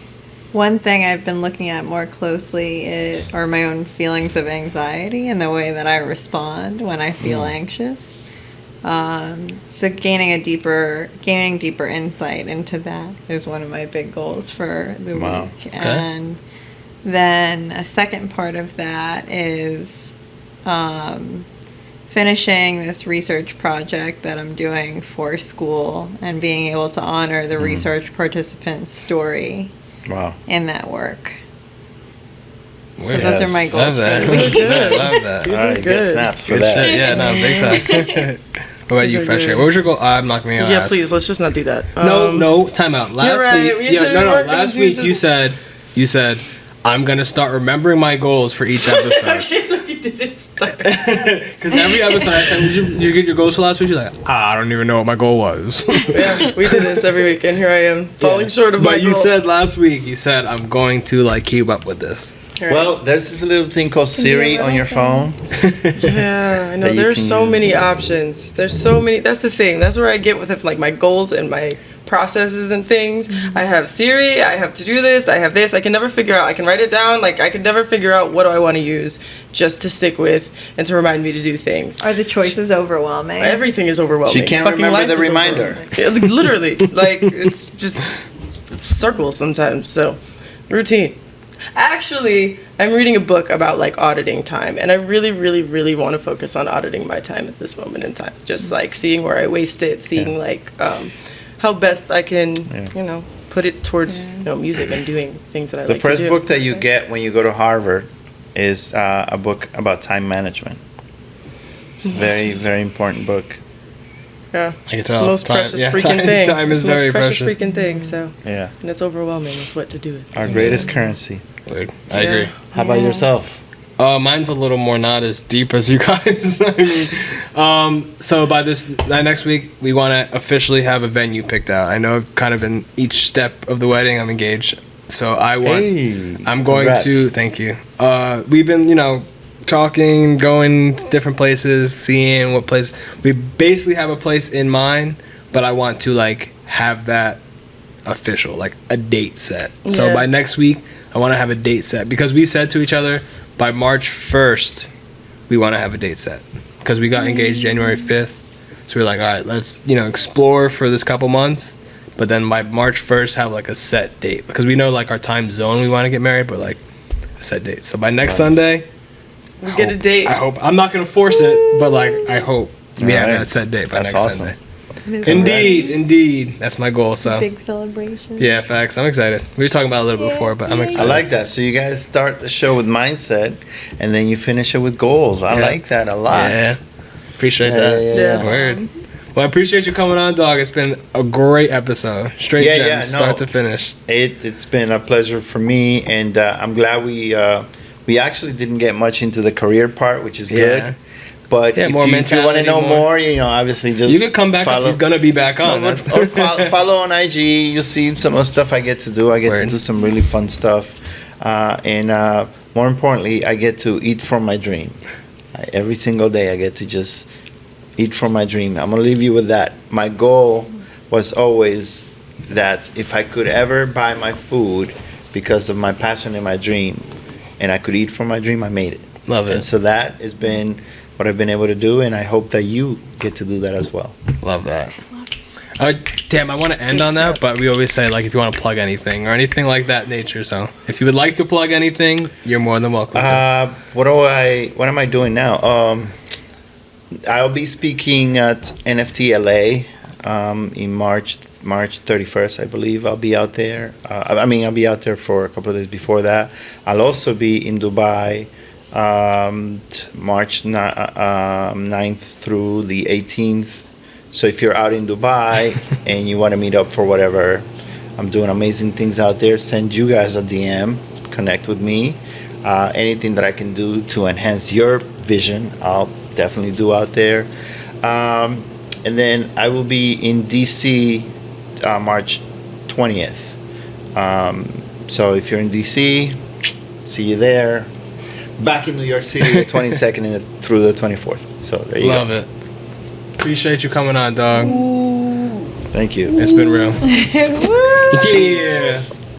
one thing I've been looking at more closely are my own feelings of anxiety and the way that I respond when I feel anxious. So gaining deeper insight into that is one of my big goals for the Wow. week. Okay. And then a second part of that is finishing this research project that I'm doing for school and being able to honor the research participant's story Wow. in that work. So Weird. those are my Yes. goals Love that. for the week. Yeah, love that. These All are right, get good. snaps for Good that. shit. Yeah, no, big time. What about These you, are Fresh Air? good. What was your goal? I'm not gonna Yeah, ask. please, let's just not do that. No, time out. Last right. week, You said we weren't gonna last do week the- you said, I'm gonna start remembering my goals for each episode. Okay, so you didn't start. Because every episode I said, did you get your goals for last week? You're like, I don't even know what my goal was. Yeah, we do this every week, and here I am, falling short of my But you goal. said last week, you said, I'm going to like keep up with this. Right. Well, there's this little thing called Siri on your phone. Yeah, I know. that you There's can so use. many options. There's so many. That's the thing. That's where I get with it, like my goals and my processes and things. I have Siri, I have to do this, I have this. I can never figure out. I can write it down. Like, I can never figure out what do I want to use just to stick with and to remind me to do things. Are the choices overwhelming? Everything is overwhelming. She can't Fucking remember life the is reminder. overwhelming. Yeah, literally, like it's circles sometimes. So, routine. Actually, I'm reading a book about like auditing time, and I really, really, really want to focus on auditing my time at this moment in time. Just like seeing where I waste it, seeing like how best I can, put it towards music and doing things that I The like to first do. book that you get when you go to Harvard is a book about time management. It's a very, very important book. Yeah, I can it's tell. the most Time- precious yeah, freaking time- thing. time is It's the most very precious precious. freaking thing. So, Yeah. and it's overwhelming with what to do with. Our greatest currency. Weird. I Yeah. agree. How about yourself? Mine's a little more not as deep as you guys. I mean, so by next week, we want to officially have a venue picked out. I know I've kind of in each step of the wedding, I'm engaged. So I'm going congrats. to, thank you. We've been, talking, going to different places, seeing what place. We basically have a place in mind, but I want to like have that official, like a date set. So Yeah. by next week, I want to have a date set because we said to each other by March 1st, we want to have a date set because we got engaged January 5th. So we're like, all right, let's, explore for this couple months. But then by March 1st, have like a set date because we know like our time zone we want to get married, but like a set date. So by next Sunday, We get a date. I hope. I'm not going to force it, but like I hope we have Alright. that set date by That's next awesome. Sunday. It is Indeed. That's my goal. a So big celebration. yeah, facts. I'm excited. We were talking about it a little before, but I'm Yay. excited. I like that. So you guys start the show with mindset, and then you finish it with goals. I Yeah. like that a lot. Yeah. Appreciate Yeah, that. yeah, yeah. Word. Well, I appreciate you coming on, dog. It's been a great episode. Straight Yeah, gems, yeah, no. start to finish. It's been a pleasure for me, and I'm glad we actually didn't get much into the career part, which is good. Yeah. But Yeah, if more you want to mentality, know more- more, obviously just You could come back. follow. He's gonna be back on. No, That's- or follow on IG. You'll see some of the stuff I get to do. I get Word. to do some really fun stuff, and more importantly, I get to eat from my dream. Every single day, I get to just eat from my dream. I'm gonna leave you with that. My goal was always that if I could ever buy my food because of my passion and my dream, and I could eat from my dream, I made it. Love And it. so that has been what I've been able to do, and I hope that you get to do that as well. Love that. Damn, I want to end on that, but we always say like if you want to plug anything or anything like that nature. So if you would like to plug anything, you're more than welcome to. What am I doing now? I'll be speaking at NFT LA in March 31st, I believe. I'll be out there. I'll be out there for a couple of days before that. I'll also be in Dubai March 9th through the 18th. So if you're out in Dubai and you want to meet up for whatever, I'm doing amazing things out there. Send you guys a DM, connect with me. Anything that I can do to enhance your vision, I'll definitely do out there. And then I will be in DC March 20th. So if you're in DC, see you there. Back in New York City the 22nd through the 24th. So there you Love go. it. Appreciate you coming on, dog. Thank you. It's been real. Woo! Yeah.